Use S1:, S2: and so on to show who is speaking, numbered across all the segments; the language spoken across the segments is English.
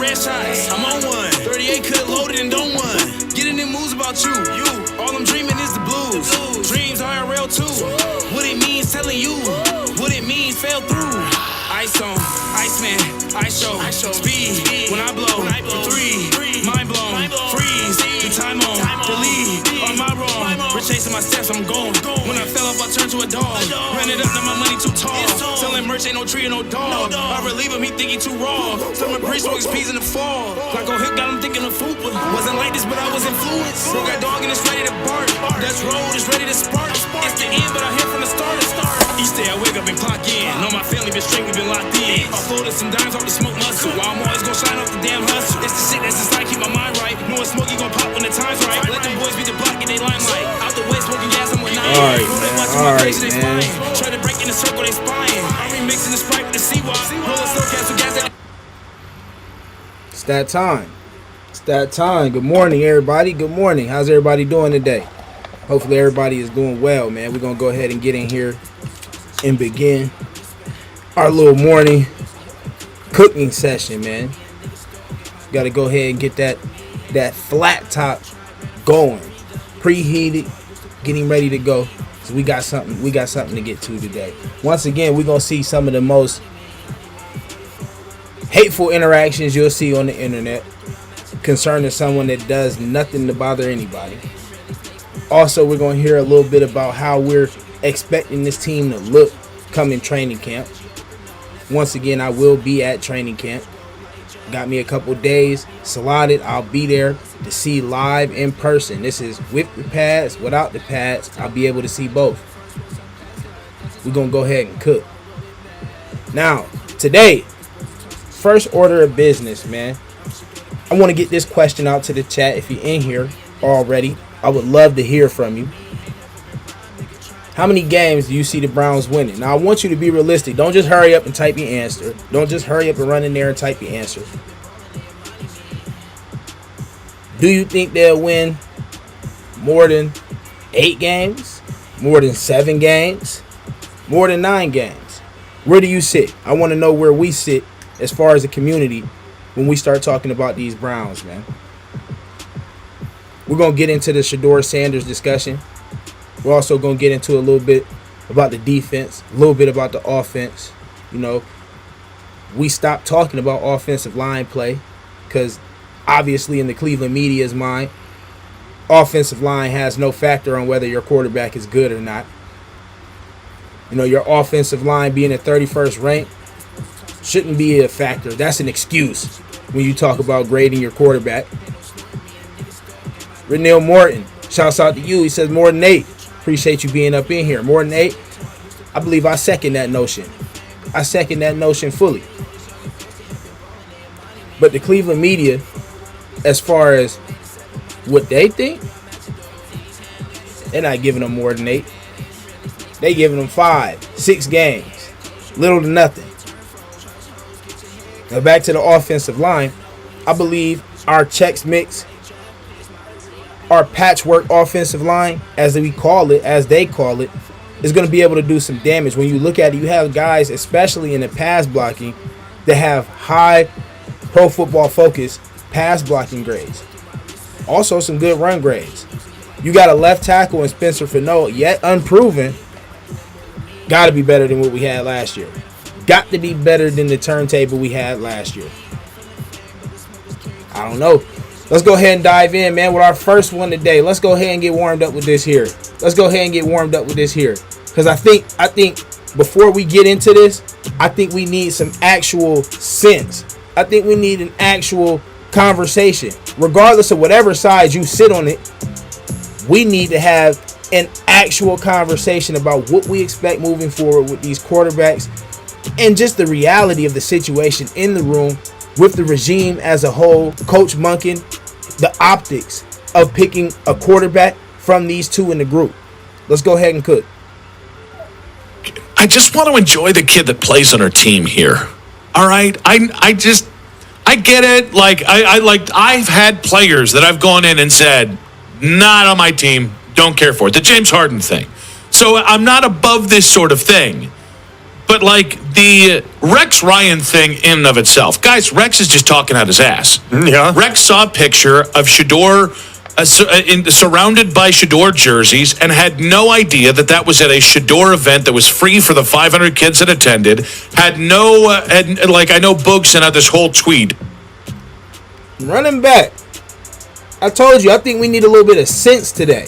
S1: red shots. I'm on one. 38 cut loaded and don't one. Getting in moves about you. All I'm dreaming is the blues. Dreams IRL too. What it means telling you. What it means fell through. Ice on, Iceman, ice show. Speed when I blow. Three, mind blown. Freeze, the time on. The lead on my wrong. Retracing my steps, I'm going. When I fell off, I turned to a dog. Ran it up, now my money too tall. Selling merch, ain't no tree and no dog. I relieve him, he think he too raw. Summer breeze, smoke his peas in the fall. Like a hip, got him thinking of food. Wasn't like this, but I was influenced. Broke that dog and it's ready to bark. That's road, it's ready to spark. It's the end, but I hear from the start. Each day I wake up and clock in. Know my family been straight, we been locked in. I floated some dimes off the smoke muscle. While I'm always gon' shine off the damn hustle. It's the shit that's inside, keep my mind right. Knowing Smokey gon' pop when the time's right. Let them boys be the block and they limelight. Out the way, smoking gas, I'm with nine.
S2: All right, man.
S1: Try to break in the circle, they spying. I'm remixing the Sprite with the Sea-Wop. Rolling slow gas with gas that.
S2: It's that time. It's that time. Good morning, everybody. Good morning. How's everybody doing today? Hopefully everybody is doing well, man. We're going to go ahead and get in here and begin our little morning cooking session, man. Got to go ahead and get that flat top going. Preheated, getting ready to go. So we got something to get to today. Once again, we're going to see some of the most hateful interactions you'll see on the internet concerning someone that does nothing to bother anybody. Also, we're going to hear a little bit about how we're expecting this team to look coming training camp. Once again, I will be at training camp. Got me a couple days slotted. I'll be there to see live in person. This is with the pads, without the pads. I'll be able to see both. We're going to go ahead and cook. Now, today, first order of business, man. I want to get this question out to the chat. If you're in here already, I would love to hear from you. How many games do you see the Browns winning? Now, I want you to be realistic. Don't just hurry up and type your answer. Don't just hurry up and run in there and type your answer. Do you think they'll win more than 8 games? More than 7 games? More than 9 games? Where do you sit? I want to know where we sit as far as a community when we start talking about these Browns, man. We're going to get into the Shedeur Sanders discussion. We're also going to get into a little bit about the defense, a little bit about the offense. You know, we stopped talking about offensive line play because obviously in the Cleveland media's mind, offensive line has no factor on whether your quarterback is good or not. You know, your offensive line being at 31st ranked shouldn't be a factor. That's an excuse when you talk about grading your quarterback. Renell Morton, shouts out to you. He says, more than 8. Appreciate you being up in here. More than 8. I believe I second that notion. I second that notion fully. But the Cleveland media, as far as what they think, they're not giving them more than 8. They giving them 5, 6 games. Little to nothing. Now back to the offensive line. I believe our Chex Mix, our patchwork offensive line, as we call it, as they call it, is going to be able to do some damage. When you look at it, you have guys, especially in the pass blocking, that have high Pro Football Focus pass blocking grades. Also some good run grades. You got a left tackle in Spencer Fenot, yet unproven. Got to be better than what we had last year. Got to be better than the turntable we had last year. I don't know. Let's go ahead and dive in, man, with our first one today. Let's go ahead and get warmed up with this here. Because I think before we get into this, I think we need some actual sense. I think we need an actual conversation. Regardless of whatever side you sit on it, we need to have an actual conversation about what we expect moving forward with these quarterbacks and just the reality of the situation in the room with the regime as a whole, Coach Monken, the optics of picking a quarterback from these two in the group. Let's go ahead and cook.
S3: I just want to enjoy the kid that plays on our team here. All right? I get it. I've had players that I've gone in and said, not on my team, don't care for it. The James Harden thing. So I'm not above this sort of thing. But like the Rex Ryan thing in and of itself, guys, Rex is just talking out his ass.
S4: Yeah.
S3: Rex saw a picture of Shador surrounded by Shador jerseys and had no idea that was at a Shador event that was free for the 500 kids that attended. I know Boog sent out this whole tweet.
S2: Running back. I told you, I think we need a little bit of sense today.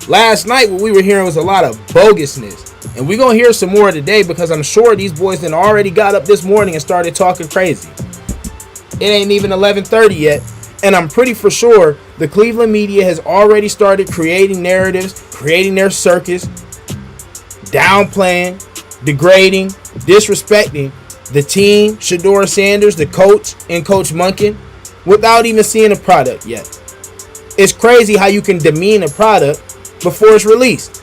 S2: Last night, what we were hearing was a lot of bogusness. And we're going to hear some more today because I'm sure these boys then already got up this morning and started talking crazy. It ain't even 11:30 yet. And I'm pretty for sure the Cleveland media has already started creating narratives, creating their circus, downplaying, degrading, disrespecting the team, Shador Sanders, the coach, and Coach Monken without even seeing a product yet. It's crazy how you can demean a product before it's released.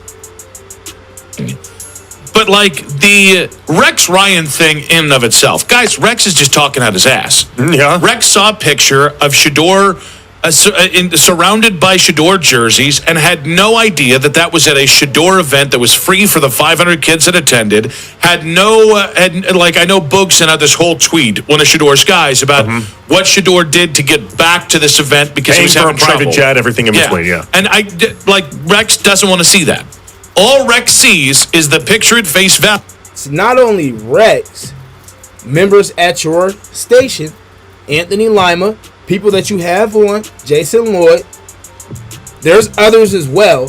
S3: But like the Rex Ryan thing in and of itself, guys, Rex is just talking out his ass.
S4: Yeah.
S3: Rex saw a picture of Shador surrounded by Shador jerseys and had no idea that was at a Shador event that was free for the 500 kids that attended. I know Boog sent out this whole tweet, one of Shador's guys, about what Shador did to get back to this event because he was having trouble.
S4: Private jet, everything in between, yeah.
S3: And Rex doesn't want to see that. All Rex sees is the picture at face value.
S2: It's not only Rex, members at your station, Anthony Lima, people that you have on, Jason Lloyd. There's others as well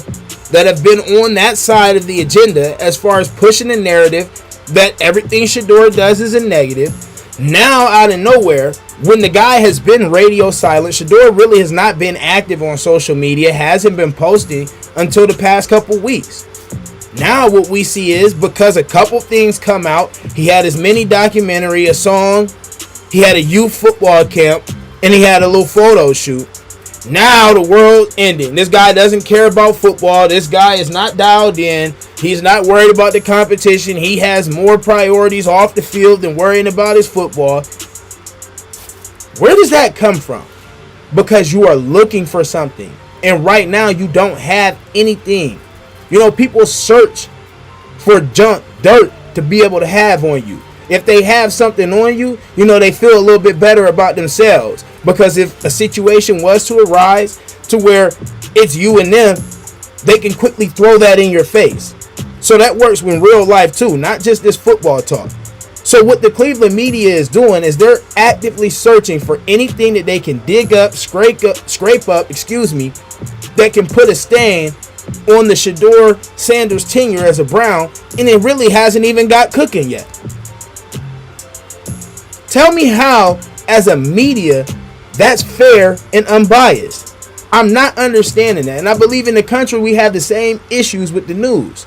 S2: that have been on that side of the agenda as far as pushing the narrative that everything Shador does is a negative. Now, out of nowhere, when the guy has been radio silent, Shador really has not been active on social media, hasn't been posting until the past couple weeks. Now what we see is because a couple things come out, he had his mini documentary, a song, he had a youth football camp, and he had a little photo shoot. Now the world ending. This guy doesn't care about football. This guy is not dialed in. He's not worried about the competition. He has more priorities off the field than worrying about his football. Where does that come from? Because you are looking for something. And right now you don't have anything. You know, people search for junk, dirt to be able to have on you. If they have something on you, you know, they feel a little bit better about themselves. Because if a situation was to arise to where it's you and them, they can quickly throw that in your face. So that works in real life too, not just this football talk. So what the Cleveland media is doing is they're actively searching for anything that they can dig up, scrape up, that can put a stain on the Shador Sanders tenure as a Brown, and it really hasn't even got cooking yet. Tell me how, as a media, that's fair and unbiased. I'm not understanding that, and I believe in the country we have the same issues with the news.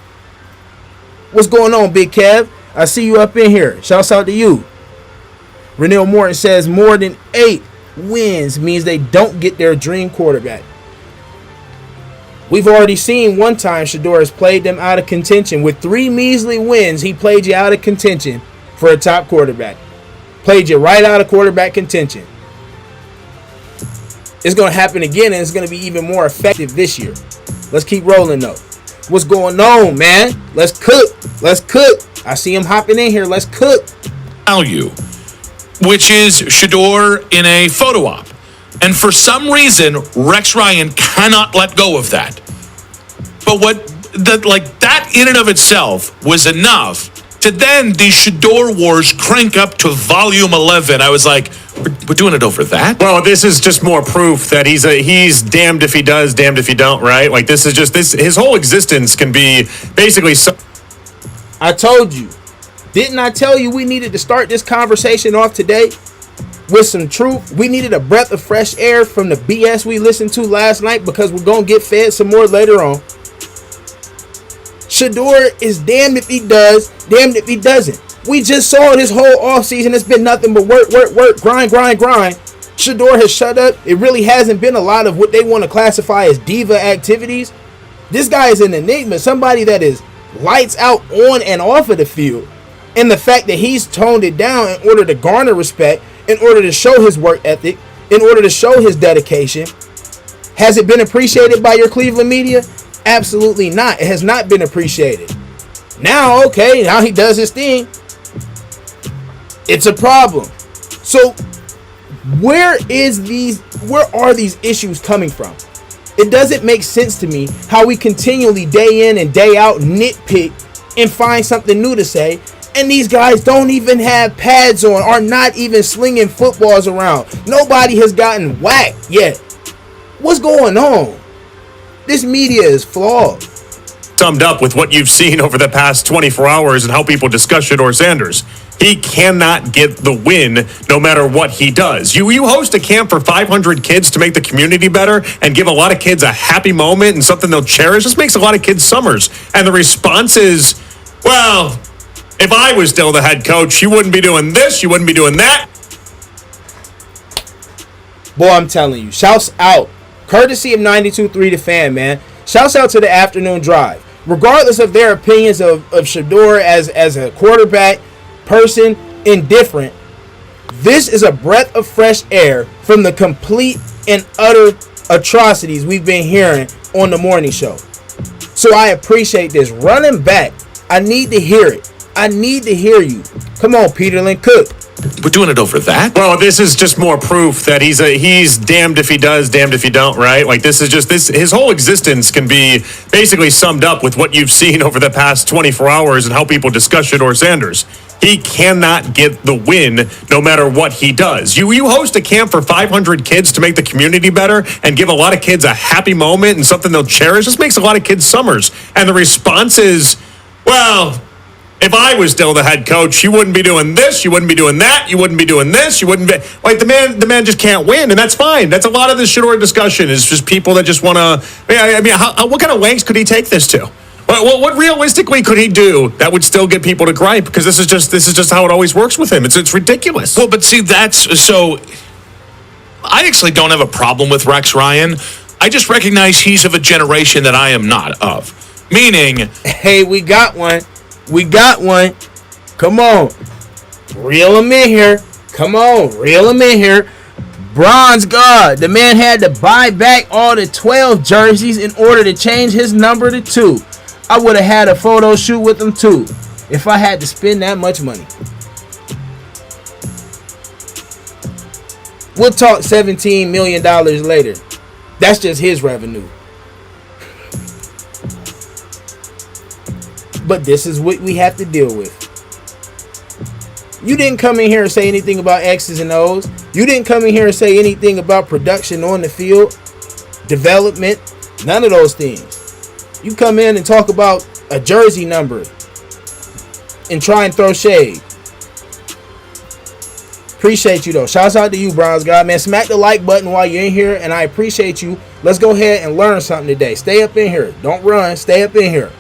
S2: What's going on, Big Kev? I see you up in here. Shouts out to you. Renell Morton says more than 8 wins means they don't get their dream quarterback. We've already seen one time Shador has played them out of contention. With 3 measly wins, he played you out of contention for a top quarterback. Played you right out of quarterback contention. It's going to happen again, and it's going to be even more effective this year. Let's keep rolling, though. What's going on, man? Let's cook. Let's cook. I see him hopping in here. Let's cook.
S3: Value, which is Shador in a photo op. And for some reason, Rex Ryan cannot let go of that. But that in and of itself was enough to then the Shador Wars crank up to volume 11. I was like, we're doing it over that?
S4: Well, this is just more proof that he's damned if he does, damned if he don't, right? Like, this is just his whole existence can be basically
S2: I told you. Didn't I tell you we needed to start this conversation off today with some truth? We needed a breath of fresh air from the BS we listened to last night, because we're going to get fed some more later on. Shador is damned if he does, damned if he doesn't. We just saw this whole offseason. It's been nothing but work, grind. Shador has shut up. It really hasn't been a lot of what they want to classify as diva activities. This guy is an enigma, somebody that is lights out on and off of the field. And the fact that he's toned it down in order to garner respect, in order to show his work ethic, in order to show his dedication. Has it been appreciated by your Cleveland media? Absolutely not. It has not been appreciated. Now, okay, now he does his thing. It's a problem. So where are these issues coming from? It doesn't make sense to me how we continually day in and day out nitpick and find something new to say, and these guys don't even have pads on, are not even slinging footballs around. Nobody has gotten whacked yet. What's going on? This media is flawed.
S4: Summed up with what you've seen over the past 24 hours and how people discuss Shedeur Sanders. He cannot get the win no matter what he does. You host a camp for 500 kids to make the community better and give a lot of kids a happy moment and something they'll cherish. This makes a lot of kids summers. And the response is, well, if I was still the head coach, you wouldn't be doing this, you wouldn't be doing that.
S2: Boy, I'm telling you, shouts out. Courtesy of 92.3 The Fan, man. Shouts out to the afternoon drive. Regardless of their opinions of Shedeur as a quarterback, person, indifferent, this is a breath of fresh air from the complete and utter atrocities we've been hearing on the morning show. So I appreciate this. Running back, I need to hear it. I need to hear you. Come on, Peterlin Cook.
S3: We're doing it over that?
S4: Well, this is just more proof that he's damned if he does, damned if he don't, right? Like this is just his whole existence can be basically summed up with what you've seen over the past 24 hours and how people discuss Shedeur Sanders. He cannot get the win no matter what he does. You host a camp for 500 kids to make the community better and give a lot of kids a happy moment and something they'll cherish. This makes a lot of kids summers. And the response is, well, if I was still the head coach, you wouldn't be doing this, you wouldn't be doing that, you wouldn't be doing this, you wouldn't be like the man just can't win, and that's fine. That's a lot of this Shedeur discussion is just people that just want to. I mean, what kind of lengths could he take this to? What realistically could he do that would still get people to gripe? Because this is just how it always works with him. It's ridiculous.
S3: Well, but see, that's so. I actually don't have a problem with Rex Ryan. I just recognize he's of a generation that I am not of. Meaning,
S2: hey, we got one. We got one. Come on. Reel him in here. Come on. Reel him in here. Bronze guard. The man had to buy back all the 12 jerseys in order to change his number to 2. I would have had a photo shoot with him too if I had to spend that much money. We'll talk $17 million later. That's just his revenue. But this is what we have to deal with. You didn't come in here and say anything about X's and O's. You didn't come in here and say anything about production on the field, development, none of those things. You come in and talk about a jersey number and try and throw shade. Appreciate you though. Shouts out to you, Bronze God, man. Smack the like button while you're in here, and I appreciate you. Let's go ahead and learn something today. Stay up in here. Don't run. Stay up in here.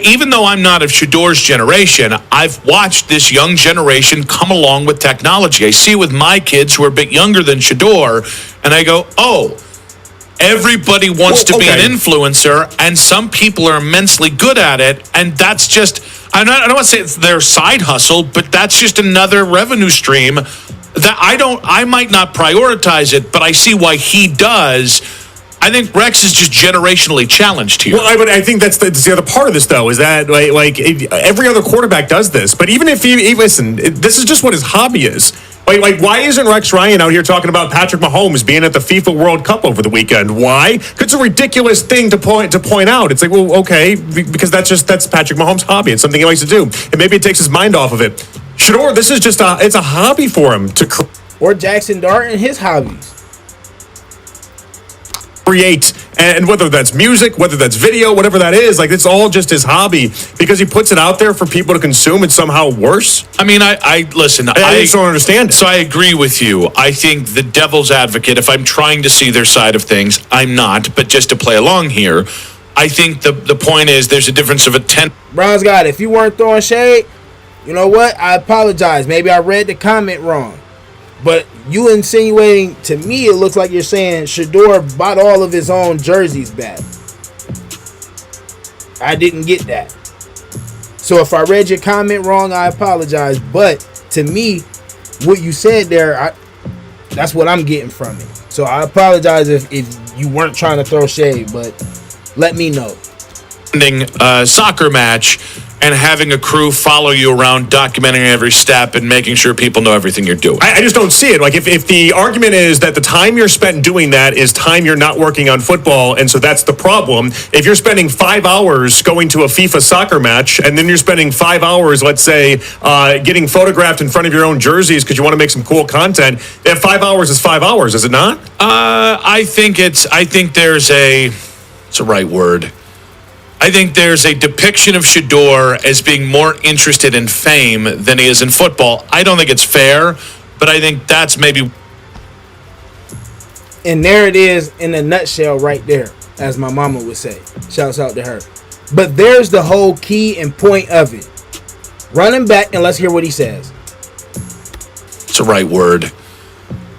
S3: Even though I'm not of Shedeur's generation, I've watched this young generation come along with technology. I see it with my kids who are a bit younger than Shedeur, and I go, oh, everybody wants to be an influencer, and some people are immensely good at it, and that's just, I don't want to say it's their side hustle, but that's just another revenue stream that I might not prioritize it, but I see why he does. I think Rex is just generationally challenged here.
S4: Well, I think that's the other part of this, though, is that like every other quarterback does this. But even if he listen, this is just what his hobby is. Like, why isn't Rex Ryan out here talking about Patrick Mahomes being at the FIFA World Cup over the weekend? Why? Because it's a ridiculous thing to point out. It's like, well, okay, because that's Patrick Mahomes' hobby. It's something he likes to do, and maybe it takes his mind off of it. Shedeur, this is just it's a hobby for him to
S2: or Jackson Dart and his hobbies.
S4: Create, and whether that's music, whether that's video, whatever that is, like it's all just his hobby because he puts it out there for people to consume. It's somehow worse.
S3: I mean, I listen.
S4: I just don't understand it.
S3: So I agree with you. I think the devil's advocate, if I'm trying to see their side of things, I'm not. But just to play along here, I think the point is there's a difference of a 10.
S2: Bronze God, if you weren't throwing shade, you know what? I apologize. Maybe I read the comment wrong. But you insinuating, to me, it looks like you're saying Shedeur bought all of his own jerseys back. I didn't get that. So if I read your comment wrong, I apologize. But to me, what you said there, that's what I'm getting from it. So I apologize if you weren't trying to throw shade, but let me know.
S3: Soccer match, and having a crew follow you around, documenting every step and making sure people know everything you're doing.
S4: I just don't see it. Like, if the argument is that the time you're spent doing that is time you're not working on football, and so that's the problem. If you're spending 5 hours going to a FIFA soccer match, and then you're spending 5 hours, let's say, getting photographed in front of your own jerseys because you want to make some cool content, that 5 hours is 5 hours, is it not?
S3: I think it's a right word. I think there's a depiction of Shedeur as being more interested in fame than he is in football. I don't think it's fair, but I think that's maybe.
S2: And there it is in a nutshell right there, as my mama would say. Shouts out to her. But there's the whole key and point of it. Running back, and let's hear what he says.
S3: It's a right word.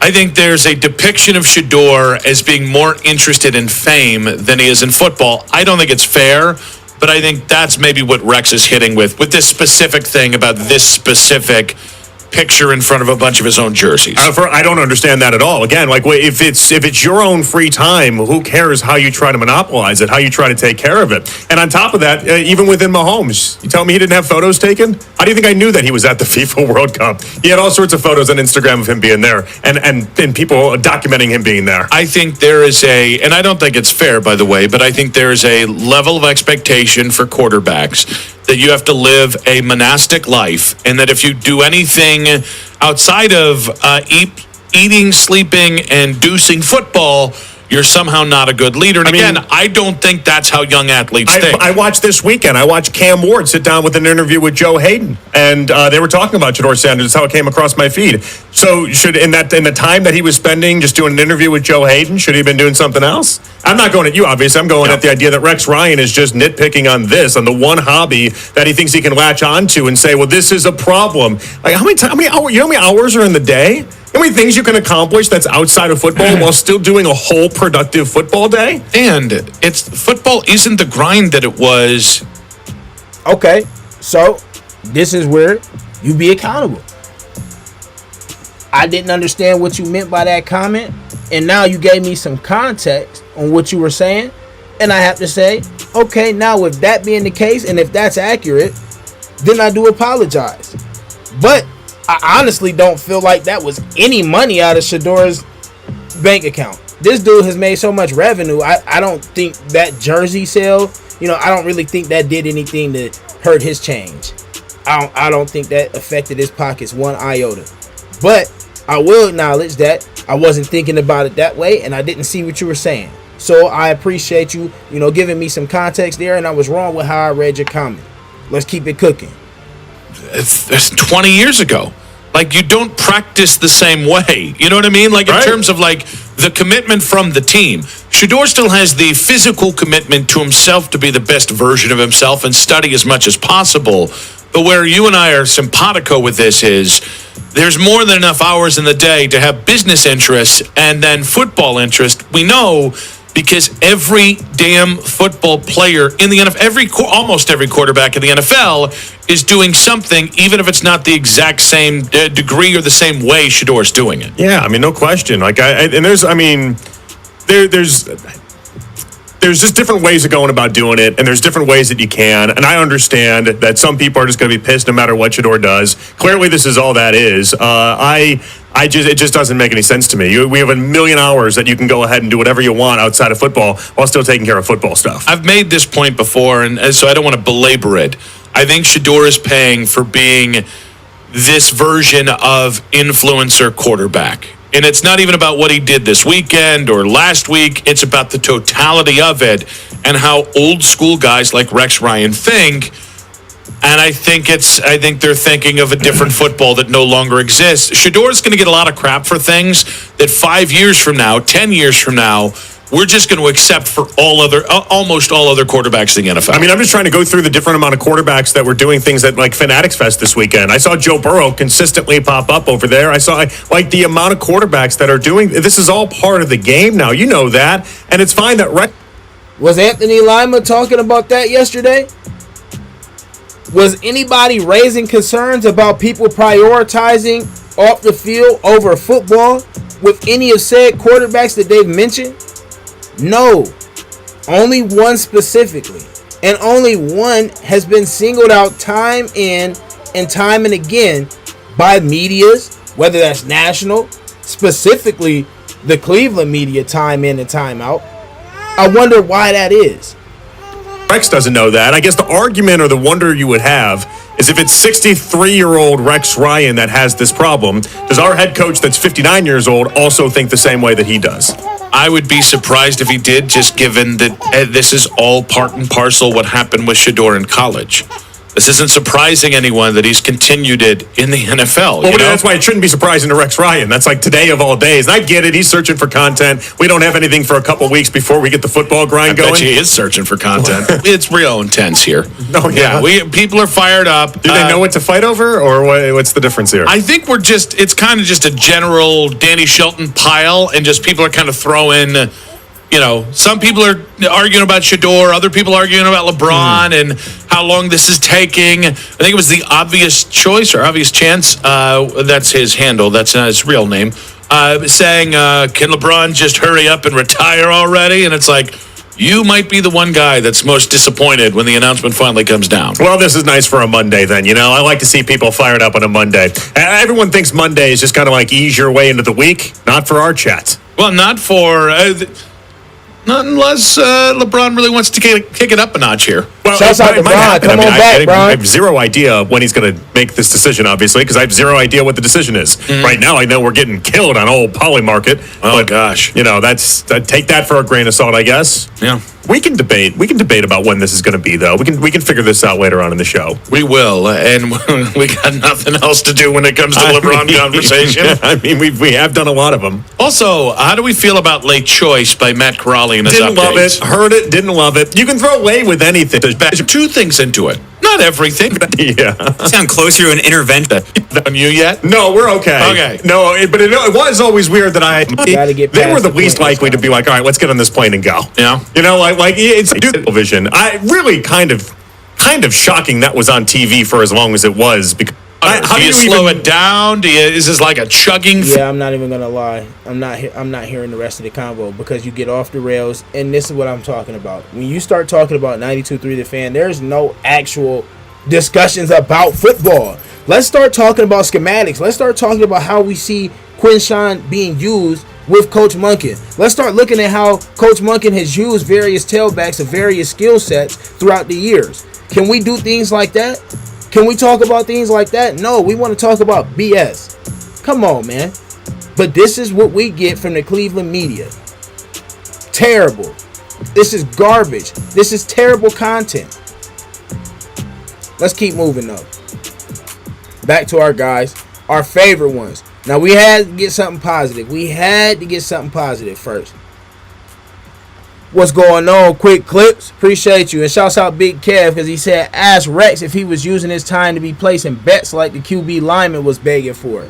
S3: I think there's a depiction of Shedeur as being more interested in fame than he is in football. I don't think it's fair, but I think that's maybe what Rex is hitting with this specific thing about this specific picture in front of a bunch of his own jerseys.
S4: I don't understand that at all. Again, like, if it's your own free time, who cares how you try to monopolize it, how you try to take care of it? And on top of that, even within Mahomes, you tell me he didn't have photos taken? How do you think I knew that he was at the FIFA World Cup? He had all sorts of photos on Instagram of him being there, and people documenting him being there.
S3: I think there is and I don't think it's fair, by the way, but I think there is a level of expectation for quarterbacks that you have to live a monastic life, and that if you do anything outside of eating, sleeping, and deucing football, you're somehow not a good leader. And again, I don't think that's how young athletes think.
S4: I watched this weekend. I watched Cam Ward sit down with an interview with Joe Hayden, and they were talking about Shedeur Sanders. That's how it came across my feed. So, in the time that he was spending just doing an interview with Joe Hayden, should he have been doing something else? I'm not going at you, obviously. I'm going at the idea that Rex Ryan is just nitpicking on the one hobby that he thinks he can latch onto and say, well, this is a problem. Like, how many hours are in the day? How many things you can accomplish that's outside of football while still doing a whole productive football day?
S3: And football isn't the grind that it was.
S2: Okay, so this is where you be accountable. I didn't understand what you meant by that comment, and now you gave me some context on what you were saying, and I have to say, okay, now with that being the case, and if that's accurate, then I do apologize. But I honestly don't feel like that was any money out of Shedeur's bank account. This dude has made so much revenue. I don't think that jersey sale, I don't really think that did anything to hurt his change. I don't think that affected his pockets one iota. But I will acknowledge that I wasn't thinking about it that way, and I didn't see what you were saying. So I appreciate you, giving me some context there, and I was wrong with how I read your comment. Let's keep it cooking.
S3: It's 20 years ago. Like, you don't practice the same way. You know what I mean? Like, in terms of, like, the commitment from the team. Shedeur still has the physical commitment to himself to be the best version of himself and study as much as possible. But where you and I are simpatico with this is there's more than enough hours in the day to have business interests and then football interest. We know because every damn football player in the NFL, almost every quarterback in the NFL is doing something, even if it's not the exact same degree or the same way Shedeur's doing it.
S4: Yeah, I mean, no question. Like, there's just different ways of going about doing it, and there's different ways that you can. And I understand that some people are just going to be pissed no matter what Shedeur does. Clearly, this is all that is. It just doesn't make any sense to me. We have a million hours that you can go ahead and do whatever you want outside of football while still taking care of football stuff.
S3: I've made this point before, and so I don't want to belabor it. I think Shedeur is paying for being this version of influencer quarterback. And it's not even about what he did this weekend or last week. It's about the totality of it and how old school guys like Rex Ryan think. And I think they're thinking of a different football that no longer exists. Shedeur's going to get a lot of crap for things that 5 years from now, 10 years from now, we're just going to accept for almost all other quarterbacks in the NFL.
S4: I mean, I'm just trying to go through the different amount of quarterbacks that were doing things at like Fanatics Fest this weekend. I saw Joe Burrow consistently pop up over there. I saw like the amount of quarterbacks that are doing this is all part of the game now. You know that, and it's fine that
S2: Was Anthony Lima talking about that yesterday? Was anybody raising concerns about people prioritizing off the field over football with any of said quarterbacks that they've mentioned? No. Only one specifically. and only one has been singled out time in and time and again by medias, whether that's national, specifically the Cleveland media, time in and time out. I wonder why that is.
S4: Rex doesn't know that. I guess the argument or the wonder you would have is if it's 63-year-old Rex Ryan that has this problem, does our head coach that's 59 years old also think the same way that he does?
S3: I would be surprised if he did, just given that this is all part and parcel what happened with Shedeur in college. This isn't surprising anyone that he's continued it in the NFL.
S4: Well, that's why it shouldn't be surprising to Rex Ryan. That's like today of all days. And I get it. He's searching for content. We don't have anything for a couple weeks before we get the football grind going.
S3: I bet he is searching for content. It's real intense here.
S4: Oh, yeah.
S3: People are fired up.
S4: Do they know what to fight over, or what's the difference here?
S3: I think it's kind of just a general Danny Shelton pile, and just people are kind of throwing... some people are arguing about Shedeur, other people arguing about LeBron and how long this is taking. I think it was the obvious choice or obvious chance. That's his handle. That's not his real name. Saying, can LeBron just hurry up and retire already? And it's like, you might be the one guy that's most disappointed when the announcement finally comes down.
S4: Well, this is nice for a Monday then. I like to see people fired up on a Monday. Everyone thinks Monday is just kind of like ease your way into the week. Not for our chat.
S3: Well, not for... not unless LeBron really wants to kick it up a notch here.
S4: Well,
S2: shouts out to LeBron. Come on back, Bron.
S4: I have zero idea when he's going to make this decision, obviously, because I have zero idea what the decision is. Right now, I know we're getting killed on old Polymarket.
S3: Oh, gosh.
S4: Take that for a grain of salt, I guess.
S3: Yeah.
S4: We can debate about when this is going to be, though. We can figure this out later on in the show.
S3: We will, and we got nothing else to do when it comes to LeBron conversation.
S4: I mean, we have done a lot of them.
S3: Also, how do we feel about Late Choice by Matt Corrali and his
S4: Didn't love
S3: updates?
S4: it. Heard it. Didn't love it. You can throw lay with anything.
S3: There's two things into it. Not everything.
S4: Yeah.
S5: Sound closer to an intervention.
S3: On you yet?
S4: No, we're okay.
S3: Okay.
S4: No, but it was always weird that they were the least
S2: point.
S4: likely to be like, all right, let's get on this plane and go.
S3: Yeah.
S4: It's television. I really kind of shocking that was on TV for as long as it was. Because how
S3: do you slow it down? Is this like a chugging?
S2: Yeah, I'm not even gonna lie. I'm not hearing the rest of the convo because you get off the rails, and this is what I'm talking about. When you start talking about 92.3 The Fan, there's no actual discussions about football. Let's start talking about schematics. Let's start talking about how we see Quinshawn being used with Coach Monken. Let's start looking at how Coach Monken has used various tailbacks of various skill sets throughout the years. Can we do things like that? Can we talk about things like that? No, we want to talk about BS. Come on, man. But this is what we get from the Cleveland media. Terrible. This is garbage. This is terrible content. Let's keep moving, though. Back to our guys. Our favorite ones. Now, we had to get something positive. We had to get something positive first. What's going on, Quick Clips? Appreciate you. And shouts out Big Kev because he said, ask Rex if he was using his time to be placing bets like the QB lineman was begging for.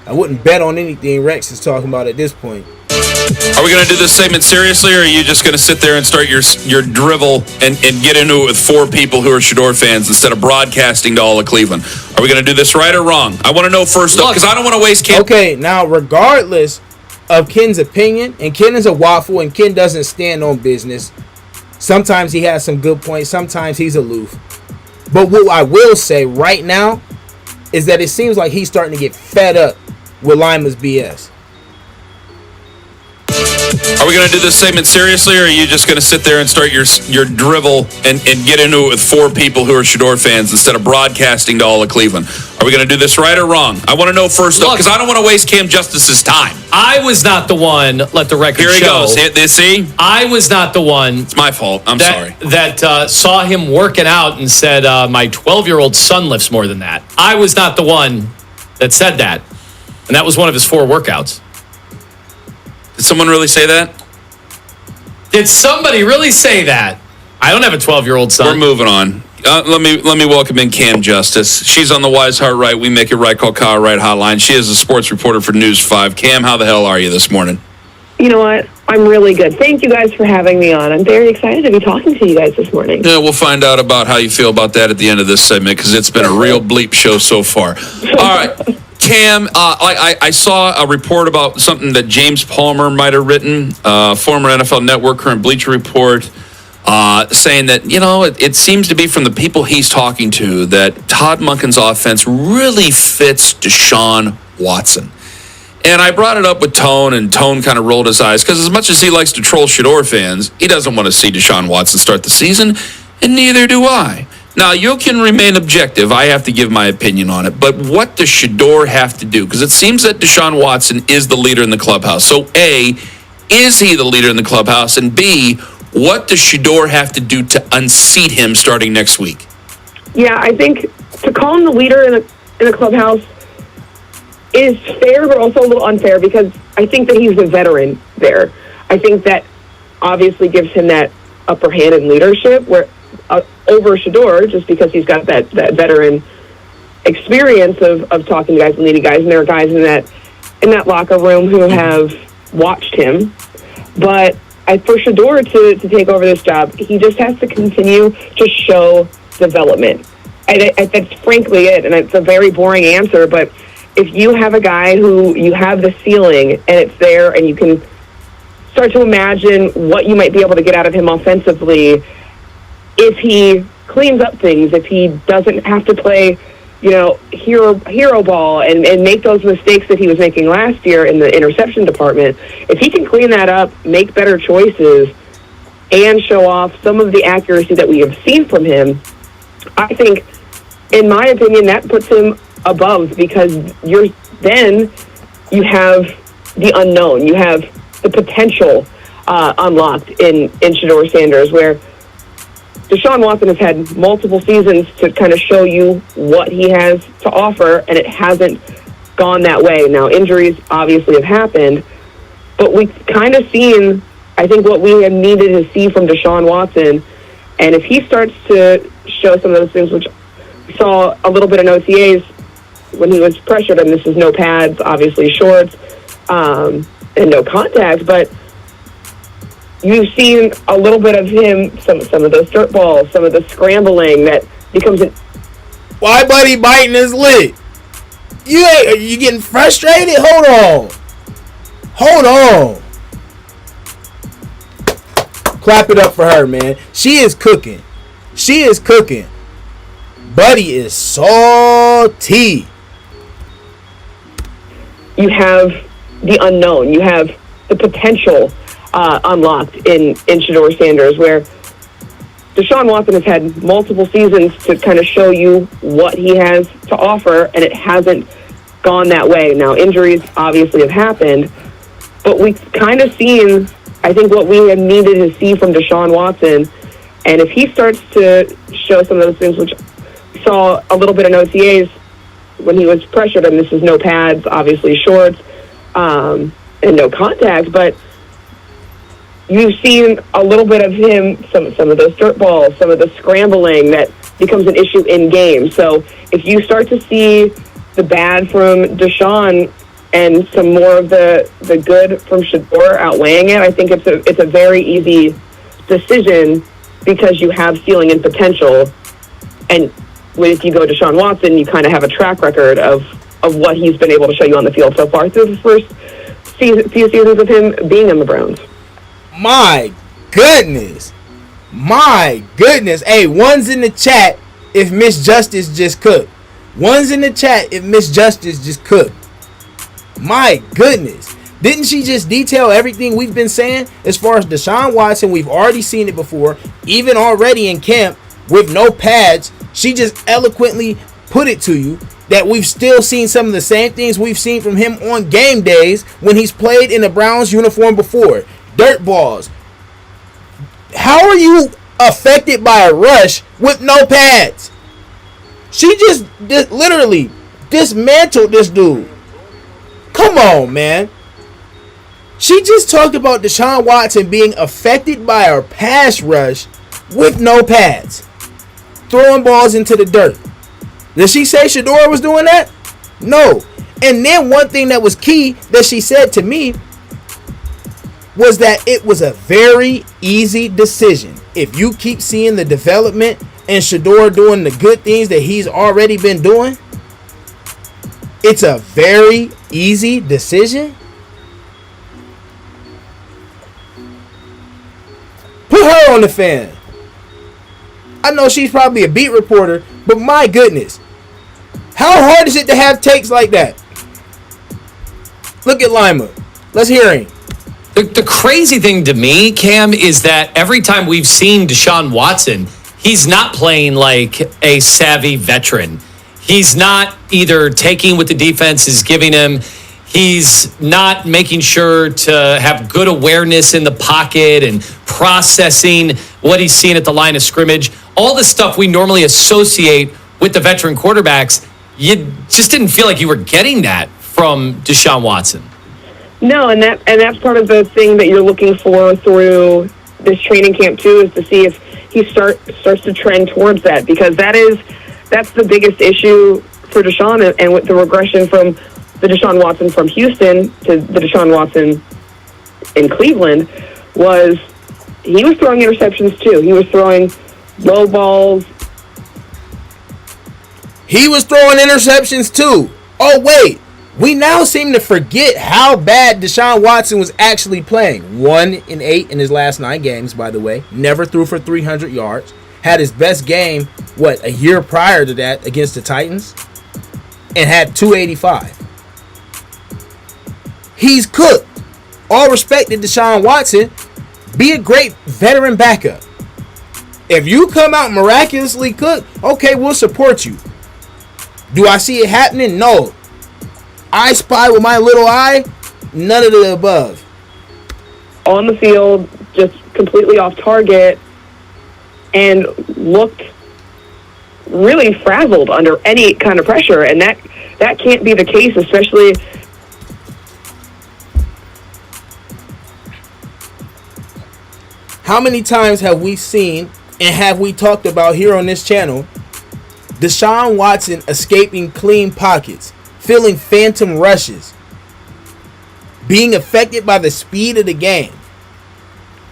S2: I wouldn't bet on anything Rex is talking about at this point.
S6: Are we going to do this segment seriously, or are you just going to sit there and start your drivel and get into it with four people who are Shedeur fans instead of broadcasting to all of Cleveland? Are we going to do this right or wrong? I want to know first up, because I don't want to waste Ken.
S2: Okay, now regardless of Ken's opinion, and Ken is a waffle, and Ken doesn't stand on business. Sometimes he has some good points, sometimes he's aloof. But what I will say right now is that it seems like he's starting to get fed up with Lima's BS.
S6: Are we going to do this segment seriously, or are you just going to sit there and start your drivel and get into it with four people who are Shedeur fans instead of broadcasting to all of Cleveland? Are we going to do this right or wrong? I want to know first up, because I don't want to waste Cam Justice's time.
S5: I was not the one, let the record show.
S6: Here he goes. See?
S5: I was not the one.
S6: It's my fault. I'm sorry.
S5: That saw him working out and said, my 12-year-old son lifts more than that. I was not the one that said that. And that was one of his 4 workouts.
S6: Did someone really say that?
S5: Did somebody really say that? I don't have a 12-year-old son.
S6: We're moving on. Let me welcome in Cam Justice. She's on the Wise Heart Right, We Make It Right, Call Kyle Right hotline. She is a sports reporter for News 5. Cam, how the hell are you this morning?
S7: You know what? I'm really good. Thank you guys for having me on. I'm very excited to be talking to you guys this morning.
S6: Yeah, we'll find out about how you feel about that at the end of this segment, because it's been a real bleep show so far. All right. Cam, I saw a report about something that James Palmer might have written, former NFL Network, current Bleacher Report. saying that, it seems to be from the people he's talking to that Todd Monken's offense really fits Deshaun Watson. And I brought it up with Tone, and Tone kind of rolled his eyes because as much as he likes to troll Shedeur fans, he doesn't want to see Deshaun Watson start the season, and neither do I. Now, you can remain objective. I have to give my opinion on it. But what does Shedeur have to do? Because it seems that Deshaun Watson is the leader in the clubhouse. So, A, is he the leader in the clubhouse? And B, what does Shedeur have to do to unseat him starting next week?
S7: Yeah, I think to call him the leader in the clubhouse is fair, but also a little unfair because I think that he's the veteran there. I think that obviously gives him that upper hand in leadership where over Shedeur, just because he's got that veteran experience of talking to guys and leading guys, and there are guys in that locker room who have watched him. But for Shedeur to take over this job, he just has to continue to show development. That's frankly it, and it's a very boring answer, but if you have a guy who you have the ceiling and it's there and you can start to imagine what you might be able to get out of him offensively if he cleans up things, if he doesn't have to play, hero ball and make those mistakes that he was making last year in the interception department, if he can clean that up, make better choices, and show off some of the accuracy that we have seen from him, I think, in my opinion, that puts him above because you have the unknown. You have the potential unlocked in Shedeur Sanders, where Deshaun Watson has had multiple seasons to kind of show you what he has to offer, and it hasn't gone that way. Now, injuries obviously have happened, but we've kind of seen, I think, what we have needed to see from Deshaun Watson. And if he starts to show some of those things, which we saw a little bit in OTAs when he was pressured, and this is no pads, obviously shorts, and no contact, but you've seen a little bit of him, some of those dirt balls, some of the scrambling that becomes an...
S2: Why buddy biting his lip? Are you getting frustrated? Hold on. Clap it up for her, man. She is cooking. Buddy is salty.
S7: You have the unknown. You have the potential unlocked in Shedeur Sanders, where Deshaun Watson has had multiple seasons to kind of show you what he has to offer, and it hasn't gone that way. Now, injuries obviously have happened, but we've kind of seen, I think, what we have needed to see from Deshaun Watson. And if he starts to show some of those things, which we saw a little bit in OTAs when he was pressured, and this is no pads, obviously shorts, and no contact, but you've seen a little bit of him, some of those dirt balls, some of the scrambling that becomes an issue in game. So if you start to see the bad from Deshaun and some more of the good from Shedeur outweighing it, I think it's a very easy decision because you have ceiling and potential. And if you go Deshaun Watson, you kind of have a track record of what he's been able to show you on the field so far through the first few seasons of him being in the Browns.
S2: My goodness. Hey, one's in the chat if Miss Justice just cooked. My goodness. Didn't she just detail everything we've been saying as far as Deshaun Watson? We've already seen it before, even already in camp with no pads. She just eloquently put it to you that we've still seen some of the same things we've seen from him on game days when he's played in the Browns uniform before. Dirt balls. How are you affected by a rush with no pads? She just literally dismantled this dude. Come on, man. She just talked about Deshaun Watson being affected by a pass rush with no pads, throwing balls into the dirt. Did she say Shedeur was doing that? No. And then one thing that was key that she said to me was that it was a very easy decision. If you keep seeing the development and Shedeur doing the good things that he's already been doing, it's a very easy decision. Put her on the fan. I know she's probably a beat reporter, but my goodness, how hard is it to have takes like that? Look at Lima. Let's hear him.
S5: The crazy thing to me, Cam, is that every time we've seen Deshaun Watson, he's not playing like a savvy veteran. He's not either taking what the defense is giving him. He's not making sure to have good awareness in the pocket and processing what he's seeing at the line of scrimmage. All the stuff we normally associate with the veteran quarterbacks, you just didn't feel like you were getting that from Deshaun Watson.
S7: No, and that's part of the thing that you're looking for through this training camp too, is to see if he starts to trend towards that, because that's the biggest issue for Deshaun, and with the regression from the Deshaun Watson from Houston to the Deshaun Watson in Cleveland was he was throwing interceptions too. He was throwing low balls.
S2: He was throwing interceptions too. Oh wait. We now seem to forget how bad Deshaun Watson was actually playing. 1-8 in his last 9 games, by the way. Never threw for 300 yards. Had his best game, a year prior to that against the Titans? And had 285. He's cooked. All respect to Deshaun Watson. Be a great veteran backup. If you come out miraculously cooked, okay, we'll support you. Do I see it happening? No. I spy with my little eye, none of the above.
S7: On the field, just completely off target, and looked really frazzled under any kind of pressure, and that can't be the case, especially.
S2: How many times have we seen and have we talked about here on this channel Deshaun Watson escaping clean pockets, feeling phantom rushes, being affected by the speed of the game?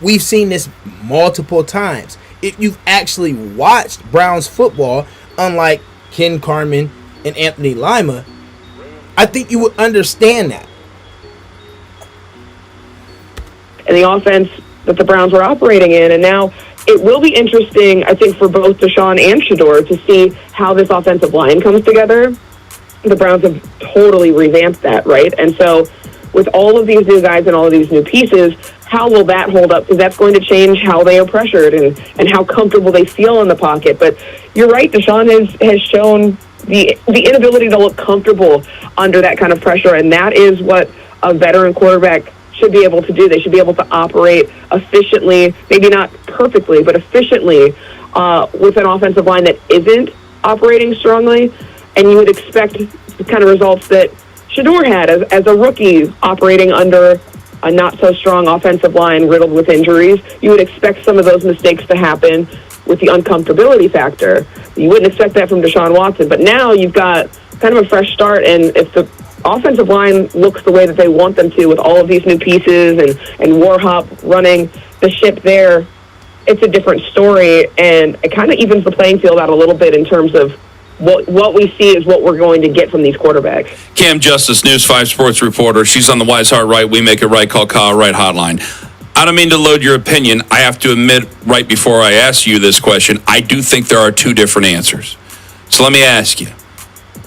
S2: We've seen this multiple times. If you've actually watched Browns football, unlike Ken Carman and Anthony Lima, I think you would understand that.
S7: And the offense that the Browns were operating in, and now it will be interesting, I think, for both Deshaun and Shedeur to see how this offensive line comes together. The Browns have totally revamped that, right? And so with all of these new guys and all of these new pieces, how will that hold up? Because that's going to change how they are pressured and how comfortable they feel in the pocket. But you're right, Deshaun has shown the inability to look comfortable under that kind of pressure, and that is what a veteran quarterback should be able to do. They should be able to operate efficiently, maybe not perfectly, but efficiently with an offensive line that isn't operating strongly. And you would expect the kind of results that Shedeur had as a rookie operating under a not-so-strong offensive line riddled with injuries. You would expect some of those mistakes to happen with the uncomfortability factor. You wouldn't expect that from Deshaun Watson. But now you've got kind of a fresh start, and if the offensive line looks the way that they want them to with all of these new pieces and Warhop running the ship there, it's a different story, and it kind of evens the playing field out a little bit in terms of what we see is what we're going to get from these quarterbacks.
S6: Cam Justice, News 5 sports reporter. She's on the Wise Heart Right, We Make It Right, call Kyle Wright hotline. I don't mean to load your opinion. I have to admit right before I ask you this question, I do think there are 2 different answers. So let me ask you,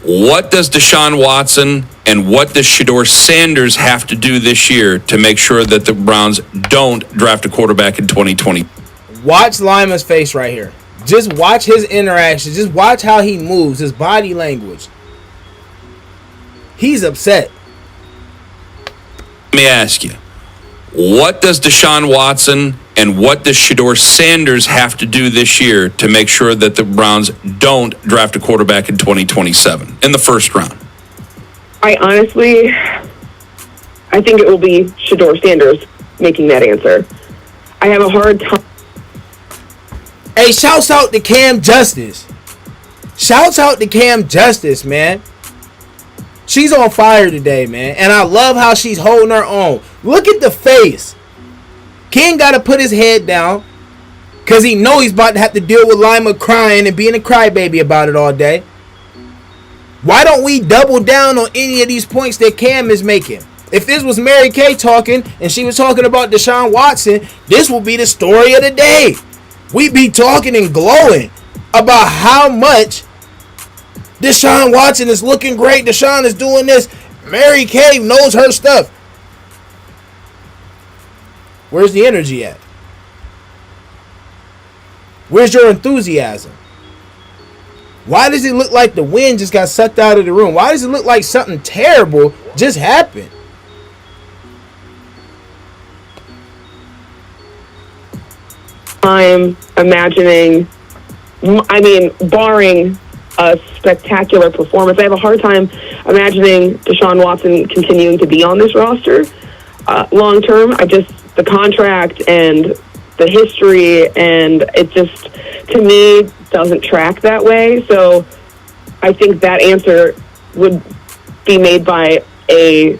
S6: what does Deshaun Watson and what does Shedeur Sanders have to do this year to make sure that the Browns don't draft a quarterback in 2020?
S2: Watch Lima's face right here. Just watch his interactions. Just watch how he moves, his body language. He's upset.
S6: Let me ask you, what does Deshaun Watson and what does Shedeur Sanders have to do this year to make sure that the Browns don't draft a quarterback in 2027 in the first round?
S7: I think it will be Shedeur Sanders making that answer. I have a hard time.
S2: Hey, shouts out to Cam Justice. Shouts out to Cam Justice, man. She's on fire today, man. And I love how she's holding her own. Look at the face. Ken got to put his head down because he know he's about to have to deal with Lima crying and being a crybaby about it all day. Why don't we double down on any of these points that Cam is making? If this was Mary Kay talking and she was talking about Deshaun Watson, this will be the story of the day. we be talking and glowing about how much Deshaun Watson is looking great. Deshaun is doing this. Mary Kay knows her stuff. Where's the energy at? Where's your enthusiasm? Why does it look like the wind just got sucked out of the room? Why does it look like something terrible just happened?
S7: I'm imagining, barring a spectacular performance, I have a hard time imagining Deshaun Watson continuing to be on this roster long term. The contract and the history, and it just, to me, doesn't track that way. So I think that answer would be made by a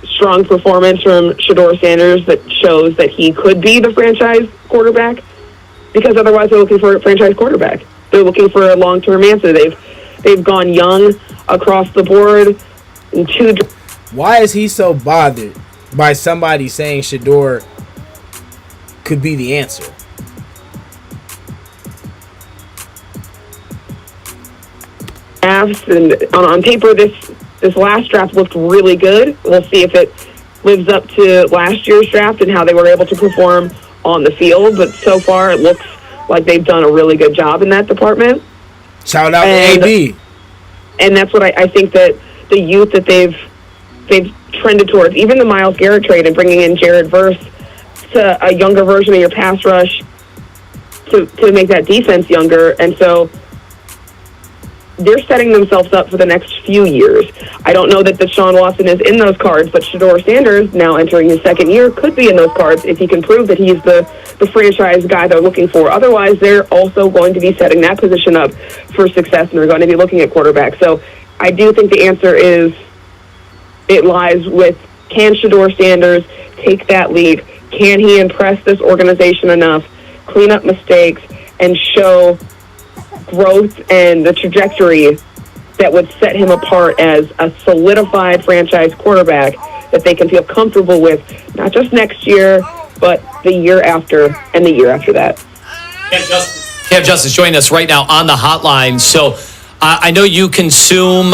S7: strong performance from Shedeur Sanders that shows that he could be the franchise quarterback, because otherwise they're looking for a franchise quarterback. They're looking for a long-term answer. They've gone young across the board.
S2: Why is he so bothered by somebody saying Shedeur could be the answer?
S7: And on paper, this last draft looked really good. We'll see if it lives up to last year's draft and how they were able to perform on the field. But so far, it looks like they've done a really good job in that department.
S2: Shout out to AB.
S7: And that's what I think that the youth that they've trended towards, even the Myles Garrett trade and bringing in Jared Verse to a younger version of your pass rush to make that defense younger. And so they're setting themselves up for the next few years. I don't know that Deshaun Watson is in those cards, but Shedeur Sanders, now entering his second year, could be in those cards if he can prove that he's the franchise guy they're looking for. Otherwise, they're also going to be setting that position up for success, and they're going to be looking at quarterback. So I do think the answer is, it lies with, can Shedeur Sanders take that lead? Can he impress this organization enough, clean up mistakes, and show growth and the trajectory that would set him apart as a solidified franchise quarterback that they can feel comfortable with, not just next year, but the year after and the year after that.
S5: Cam Justice joining us right now on the hotline. So I know you consume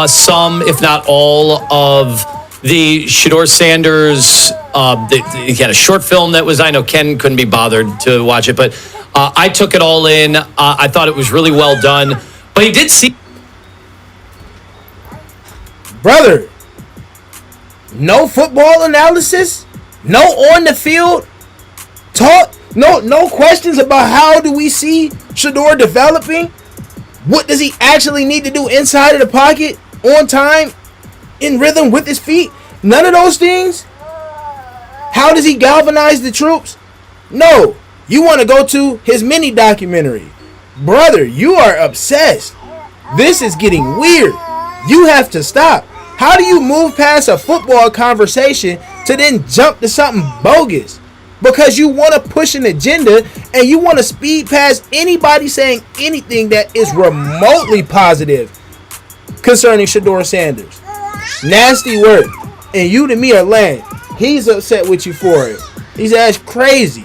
S5: some, if not all, of the Shedeur Sanders. He had a short film that was, I know Ken couldn't be bothered to watch it, but I took it all in. I thought it was really well done. But he did see...
S2: Brother, no football analysis? No on the field talk? No questions about how do we see Shedeur developing? What does he actually need to do inside of the pocket, on time, in rhythm with his feet? None of those things? How does he galvanize the troops? No. You want to go to his mini documentary. Brother, you are obsessed. This is getting weird. You have to stop. How do you move past a football conversation to then jump to something bogus? Because you want to push an agenda and you want to speed past anybody saying anything that is remotely positive concerning Shedeur Sanders. Nasty work. And you to me are lying. He's upset with you for it. He's ass crazy.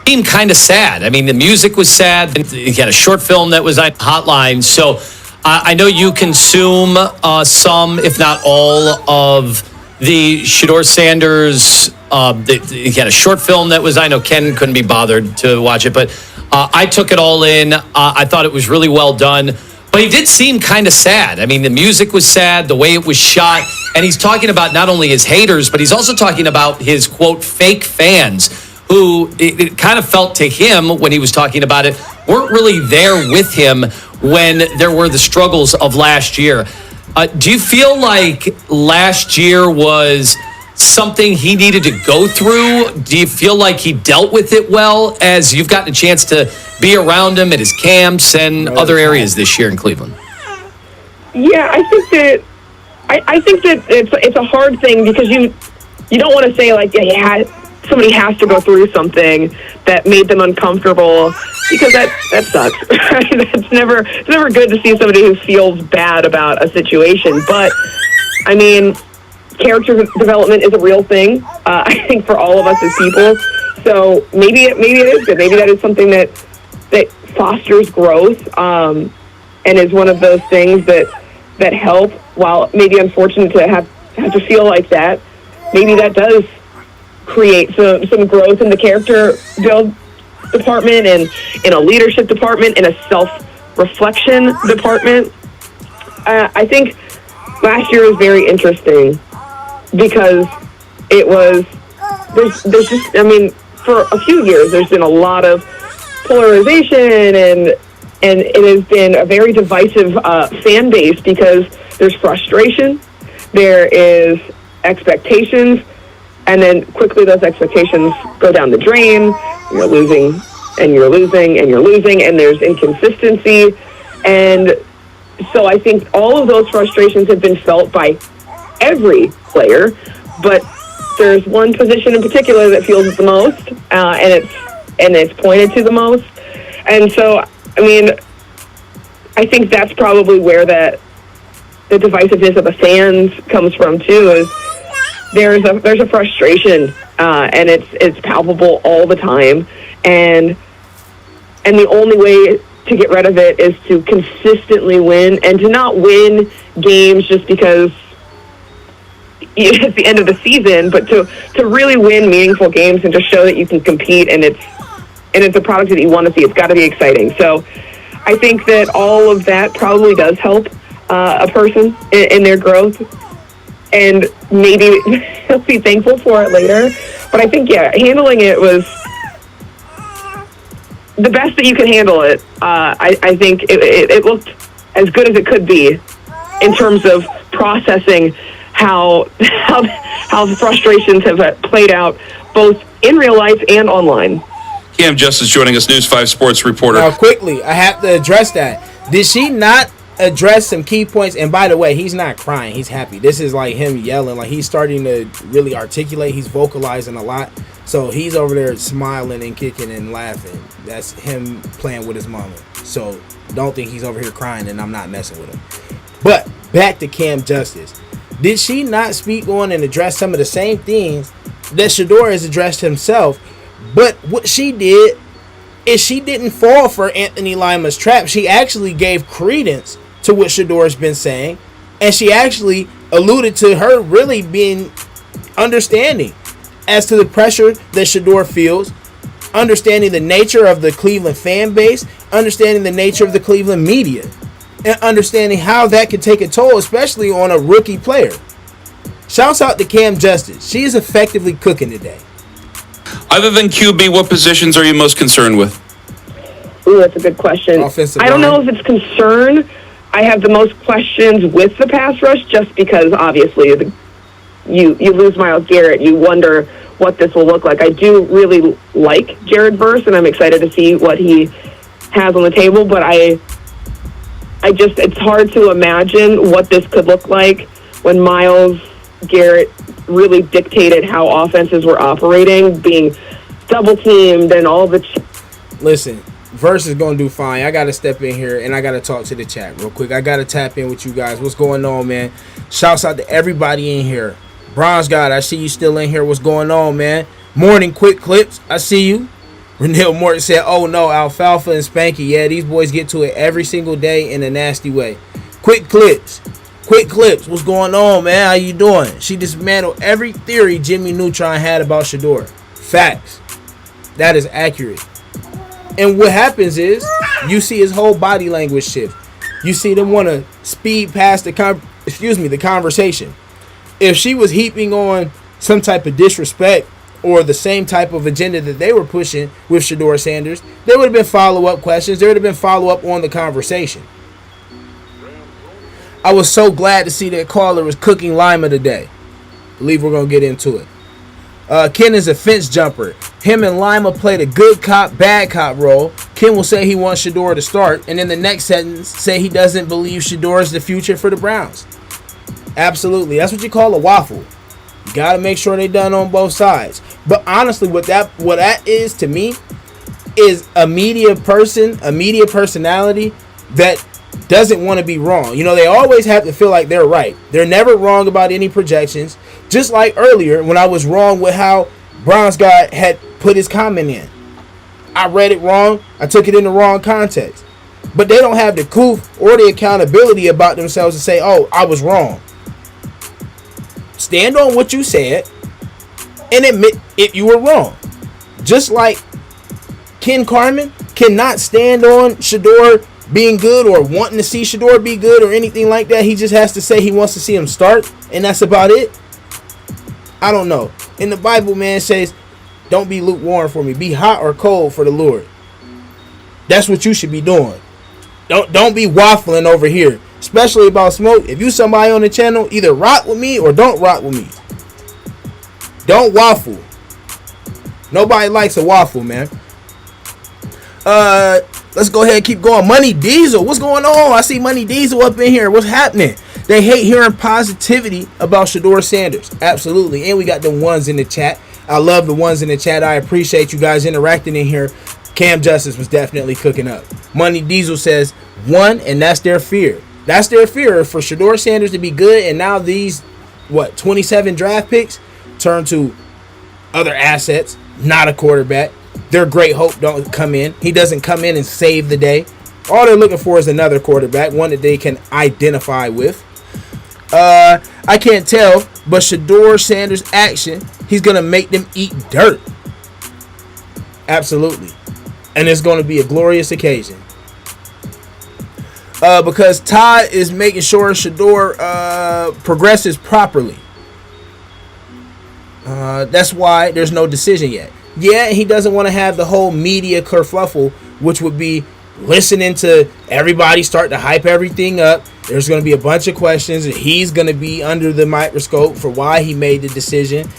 S5: Seemed kind of sad. I mean, the music was sad. He had a short film that was on Hotline. So I know you consume some, if not all, of the Shedeur Sanders. He had a short film that was, I know Ken couldn't be bothered to watch it, but I took it all in. I thought it was really well done. But he did seem kind of sad. I mean, the music was sad, the way it was shot. And he's talking about not only his haters, but he's also talking about his, quote, fake fans, who it kind of felt to him when he was talking about it, weren't really there with him when there were the struggles of last year. Do you feel like last year was something he needed to go through? Do you feel like he dealt with it well, as you've gotten a chance to be around him at his camps and other areas this year in Cleveland?
S7: Yeah, I think that it's a hard thing, because you don't want to say like, yeah, somebody has to go through something that made them uncomfortable, because that sucks. It's never good to see somebody who feels bad about a situation. But I mean, character development is a real thing. I think for all of us as people. so maybe it is good. Maybe that is something that fosters growth, and is one of those things that help. While maybe unfortunate to have to feel like that, maybe that does create some growth in the character build department and in a leadership department, in a self-reflection department. I think last year was very interesting because there's just, I mean, for a few years there's been a lot of polarization and it has been a very divisive fan base because there's frustration, there is expectations, and then quickly those expectations go down the drain. You're losing, and you're losing, and you're losing, and there's inconsistency. And so I think all of those frustrations have been felt by every player, but there's one position in particular that feels it the most, and it's pointed to the most. And so, I mean, I think that's probably where the divisiveness of the fans comes from too. Is there's a frustration, and it's palpable all the time, and the only way to get rid of it is to consistently win, and to not win games just because it's the end of the season, but to really win meaningful games and to show that you can compete, and it's a product that you want to see. It's got to be exciting. So I think that all of that probably does help a person in their growth, and maybe he'll be thankful for it later. But I think, yeah, handling it was the best that you can handle it. I think it looked as good as it could be in terms of processing how the frustrations have played out both in real life and online.
S6: Cam Justice joining us, News 5 sports reporter.
S2: Now, quickly, I have to address that. Did she not address some key points? And by the way, he's not crying. He's happy. This is like him yelling. Like, he's starting to really articulate. He's vocalizing a lot. So he's over there smiling and kicking and laughing. That's him playing with his mama. So don't think he's over here crying and I'm not messing with him. But back to Cam Justice. Did she not speak on and address some of the same things that Shedeur has addressed himself? But what she did is she didn't fall for Anthony Lima's trap. She actually gave credence to what Shedeur's been saying, and she actually alluded to her really being understanding as to the pressure that Shedeur feels, understanding the nature of the Cleveland fan base, understanding the nature of the Cleveland media, and understanding how that can take a toll, especially on a rookie player. Shouts out to Cam Justice. She is effectively cooking today.
S6: Other than QB, what positions are you most concerned with?
S7: Ooh, that's a good question.
S2: Offensive
S7: I don't
S2: line.
S7: know if it's concern. I have the most questions with the pass rush just because, obviously, you lose Myles Garrett. You wonder what this will look like. I do really like Jared Verse, and I'm excited to see what he has on the table, but it's hard to imagine what this could look like when Myles Garrett really dictated how offenses were operating, being double teamed and all the.
S2: Listen, Verse is going to do fine. I got to step in here and I got to talk to the chat real quick. I got to tap in with you guys. What's going on, man? Shouts out to everybody in here. Bronze God, I see you still in here. What's going on, man? Morning Quick Clips, I see you. Renell Morton said, oh no, Alfalfa and Spanky. Yeah, these boys get to it every single day in a nasty way. Quick Clips, what's going on, man? How you doing? She dismantled every theory Jimmy Neutron had about Shedeur. Facts. That is accurate. And what happens is, you see his whole body language shift. You see them want to speed past the conversation. If she was heaping on some type of disrespect or the same type of agenda that they were pushing with Shedeur Sanders, there would have been follow-up questions. There would have been follow-up on the conversation. I was so glad to see that caller was cooking Lima today. Believe we're going to get into it. Ken is a fence jumper. Him and Lima played a good cop, bad cop role. Ken will say he wants Shedeur to start, and in the next sentence say he doesn't believe Shedeur is the future for the Browns. Absolutely. That's what you call a waffle. You got to make sure they're done on both sides. But honestly, what that is to me is a media personality that doesn't want to be wrong. You know, they always have to feel like they're right. They're never wrong about any projections. Just like earlier when I was wrong with how Bronze God had put his comment in. I read it wrong. I took it in the wrong context. But they don't have the proof or the accountability about themselves to say, oh, I was wrong. Stand on what you said and admit if you were wrong. Just like Ken Carman cannot stand on Shedeur being good or wanting to see Shedeur be good or anything like that. He just has to say he wants to see him start, and that's about it. I don't know. In the Bible, man, it says, don't be lukewarm for me. Be hot or cold for the Lord. That's what you should be doing. Don't be waffling over here, especially about smoke. If you somebody on the channel, either rock with me or don't rock with me. Don't waffle. Nobody likes a waffle, man. Let's go ahead and keep going. Money Diesel, what's going on? I see Money Diesel up in here. What's happening? They hate hearing positivity about Shedeur Sanders. Absolutely. And we got the ones in the chat. I love the ones in the chat. I appreciate you guys interacting in here. Cam Justice was definitely cooking up. Money Diesel says, one, and that's their fear. That's their fear for Shedeur Sanders to be good. And now these, 27 draft picks turn to other assets, not a quarterback. Their great hope don't come in. He doesn't come in and save the day. All they're looking for is another quarterback, one that they can identify with. I can't tell, but Shedeur Sanders' action, he's going to make them eat dirt. Absolutely. And it's going to be a glorious occasion. Because Todd is making sure Shedeur progresses properly. That's why there's no decision yet. Yeah, he doesn't want to have the whole media kerfluffle, which would be listening to everybody start to hype everything up. There's going to be a bunch of questions, and he's going to be under the microscope for why he made the decision.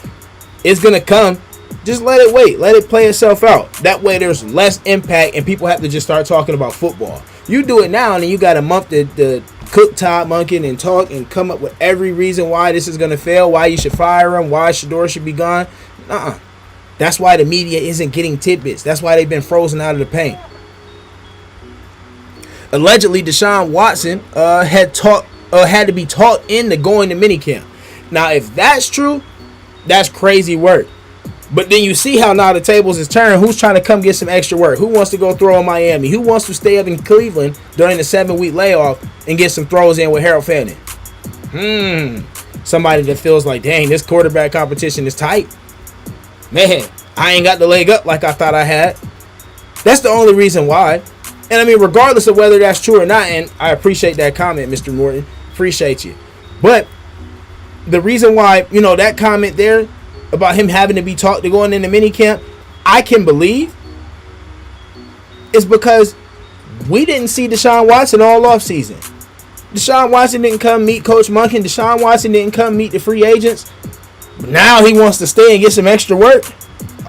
S2: It's going to come. Just let it wait. Let it play itself out. That way there's less impact, and people have to just start talking about football. You do it now, and then you got a month to cook Todd Monken and talk and come up with every reason why this is going to fail, why you should fire him, why Shedeur should be gone. That's why the media isn't getting tidbits. That's why they've been frozen out of the paint. Allegedly, Deshaun Watson had to be taught into going to minicamp. Now, if that's true, that's crazy work. But then you see how now the tables is turned. Who's trying to come get some extra work? Who wants to go throw in Miami? Who wants to stay up in Cleveland during the 7-week layoff and get some throws in with Harold Fanning? Somebody that feels like, dang, this quarterback competition is tight. Man, I ain't got the leg up like I thought I had. That's the only reason why. And I mean, regardless of whether that's true or not, and I appreciate that comment, Mr. Morton. Appreciate you. But the reason why, that comment there about him having to be taught to going into minicamp, I can believe, is because we didn't see Deshaun Watson all offseason. Deshaun Watson didn't come meet Coach Monken. Deshaun Watson didn't come meet the free agents. But now he wants to stay and get some extra work.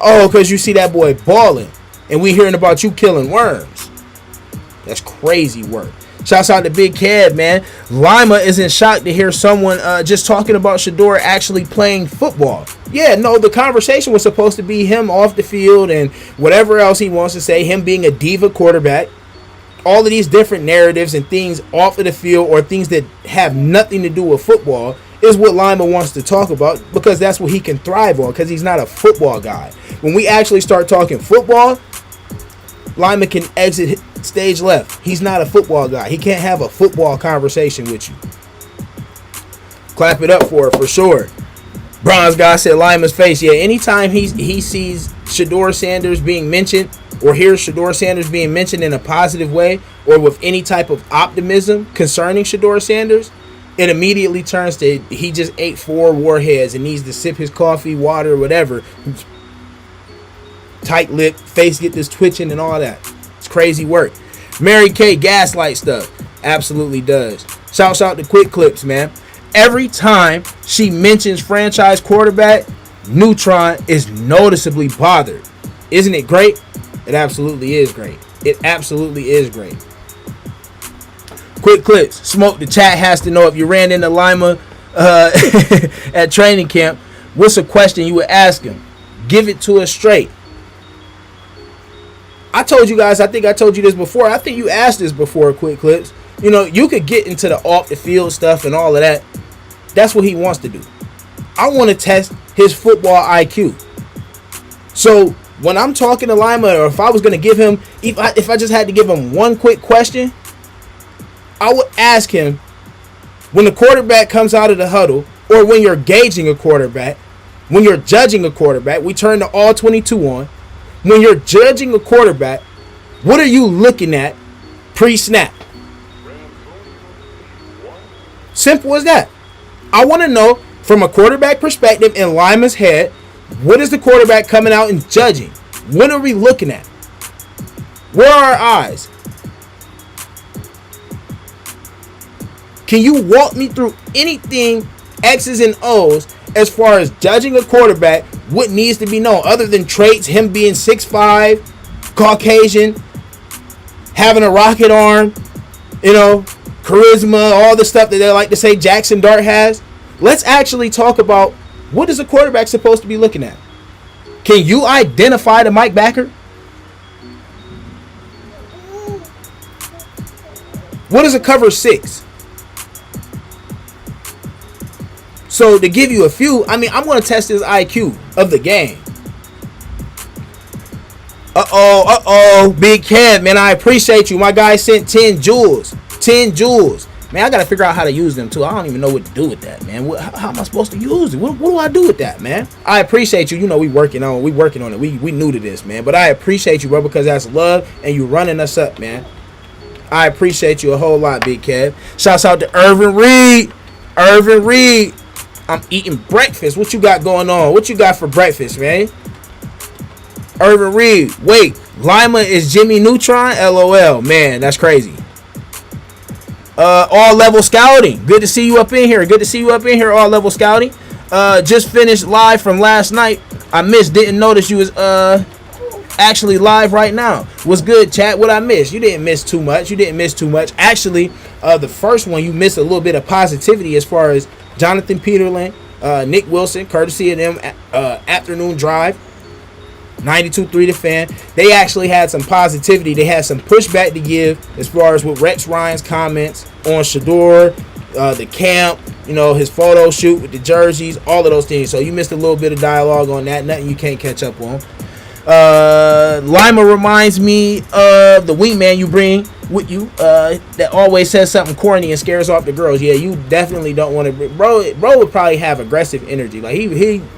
S2: Oh, because you see that boy balling. And we hearing about you killing worms. That's crazy work. Shouts out to Big Cab, man. Lima isn't shocked to hear someone just talking about Shedeur actually playing football. Yeah, no, the conversation was supposed to be him off the field and whatever else he wants to say, him being a diva quarterback. All of these different narratives and things off of the field or things that have nothing to do with football is what Lima wants to talk about because that's what he can thrive on because he's not a football guy. When we actually start talking football, Lima can exit stage left. He's not a football guy. He can't have a football conversation with you. Clap it up for it for sure. Bronze guy said Lima's face. Yeah, anytime he sees Shedeur Sanders being mentioned or hears Shedeur Sanders being mentioned in a positive way or with any type of optimism concerning Shedeur Sanders, it immediately turns to he just ate 4 warheads and needs to sip his coffee, water, whatever. Tight lip, face get this twitching and all that. It's crazy work. Mary Kay gaslight stuff. Absolutely does. Shouts out to Quick Clips, man. Every time she mentions franchise quarterback, Neutron is noticeably bothered. Isn't it great? It absolutely is great. It absolutely is great. Quick Clips. Smoke the chat has to know if you ran into Lima at training camp, what's a question you would ask him? Give it to us straight. I told you guys, I think I told you this before. I think you asked this before, Quick Clips. You could get into the off the field stuff and all of that. That's what he wants to do. I want to test his football IQ. So when I'm talking to Lima, or if I was going to give him, if I just had to give him one quick question, I would ask him, when the quarterback comes out of the huddle, or when you're gauging a quarterback, when you're judging a quarterback, we turn the all 22 on. When you're judging a quarterback, what are you looking at pre-snap? Simple as that. I want to know from a quarterback perspective in Lima's head, what is the quarterback coming out and judging? What are we looking at? Where are our eyes? Can you walk me through anything X's and O's as far as judging a quarterback, what needs to be known other than traits, him being 6'5", Caucasian, having a rocket arm, charisma, all the stuff that they like to say Jackson Dart has? Let's actually talk about, what is a quarterback supposed to be looking at? Can you identify the Mike Backer? What is a cover 6? So to give you a few, I'm going to test his IQ of the game. Big Kev, man, I appreciate you. My guy sent 10 jewels. 10 jewels. Man, I got to figure out how to use them too. I don't even know what to do with that, man. How am I supposed to use it? What do I do with that, man? I appreciate you. We working on it. We new to this, man. But I appreciate you, bro, because that's love and you running us up, man. I appreciate you a whole lot, Big Kev. Shouts out to Irvin Reed. Irvin Reed. I'm eating breakfast. What you got going on? What you got for breakfast, man? Irvin Reed. Wait, Lima is Jimmy Neutron? LOL. Man, that's crazy. All Level Scouting. Good to see you up in here. All Level Scouting. Just finished live from last night. I didn't notice you was actually live right now. What's good, chat? What I missed? You didn't miss too much. Actually, the first one, you missed a little bit of positivity as far as Jonathan Peterlin, Nick Wilson, courtesy of them, afternoon drive. 92.3 The Fan. They actually had some positivity. They had some pushback to give as far as with Rex Ryan's comments on Shedeur, the camp, his photo shoot with the jerseys, all of those things. So you missed a little bit of dialogue on that. Nothing you can't catch up on. Lima reminds me of the wingman you bring with you that always says something corny and scares off the girls. Yeah, you definitely don't want to. Bro would probably have aggressive energy. Like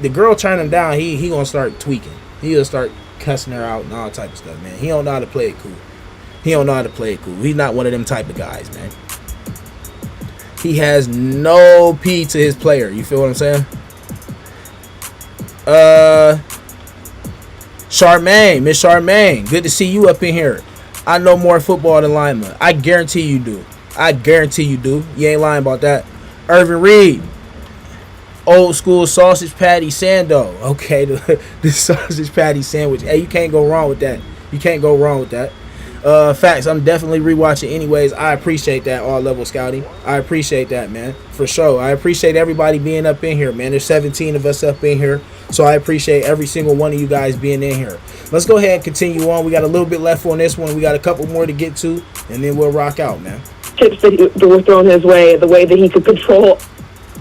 S2: the girl turn him down, he gonna start tweaking. He'll start cussing her out and all type of stuff, man. He don't know how to play it cool. He's not one of them type of guys, man. He has no P to his player. You feel what I'm saying? Charmaine, Miss Charmaine, good to see you up in here. I know more football than Lima. I guarantee you do. You ain't lying about that. Irvin Reed. Old school sausage patty sando. Okay, the sausage patty sandwich. Hey, you can't go wrong with that. Facts. I'm definitely rewatching anyways. I appreciate that, All Level Scouting. I appreciate that, man. For sure. I appreciate everybody being up in here, man. There's 17 of us up in here. So I appreciate every single one of you guys being in here. Let's go ahead and continue on. We got a little bit left on this one. We got a couple more to get to, and then we'll rock out, man.
S7: Tips that were thrown his way, the way that he could control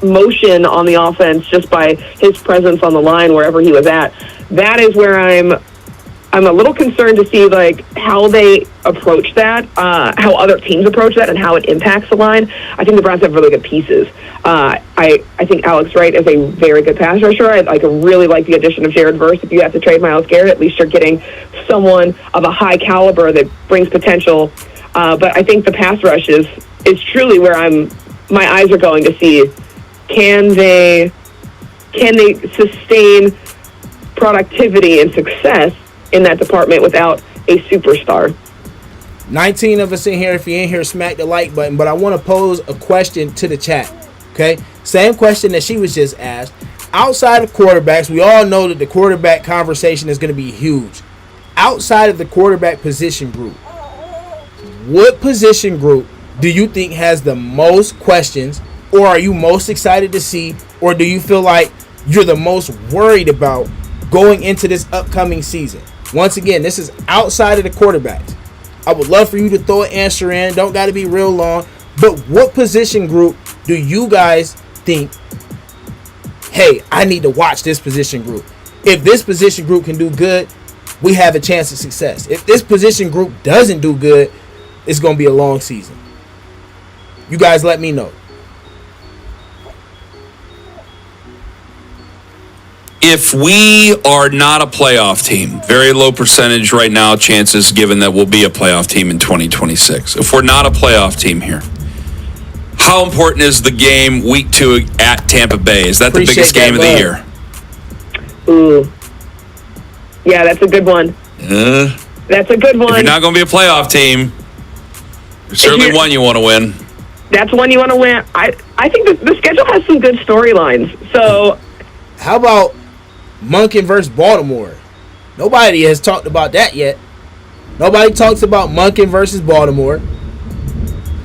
S7: motion on the offense just by his presence on the line wherever he was at. That is where I'm a little concerned to see how they approach that, how other teams approach that, and how it impacts the line. I think the Browns have really good pieces. I think Alex Wright is a very good pass rusher. I really like the addition of Jared Verse. If you have to trade Myles Garrett, at least you're getting someone of a high caliber that brings potential. But I think the pass rush is truly where my eyes are going to see. Can they sustain productivity and success in that department without a superstar?
S2: 19 of us in here. If you're in here, smack the like button. But I want to pose a question to the chat. Okay? Same question that she was just asked. Outside of quarterbacks, we all know that the quarterback conversation is going to be huge. Outside of the quarterback position group, what position group do you think has the most questions, or are you most excited to see, or do you feel like you're the most worried about going into this upcoming season? Once again, this is outside of the quarterbacks. I would love for you to throw an answer in. Don't got to be real long. But what position group do you guys think, hey, I need to watch this position group? If this position group can do good, we have a chance of success. If this position group doesn't do good, it's going to be a long season. You guys let me know.
S6: If we are not a playoff team, very low percentage right now, chances given that we'll be a playoff team in 2026. If we're not a playoff team here, how important is the game week 2 at Tampa Bay? Is that
S2: Appreciate
S6: the biggest game of the year?
S7: Ooh. Yeah, that's a good one. That's a good one.
S6: If you're not going to be a playoff team, there's certainly one you want to win.
S7: That's one you want to win. I think the schedule has some good storylines. So,
S2: how about Monken versus Baltimore? Nobody has talked about that yet. Nobody talks about Monken versus Baltimore.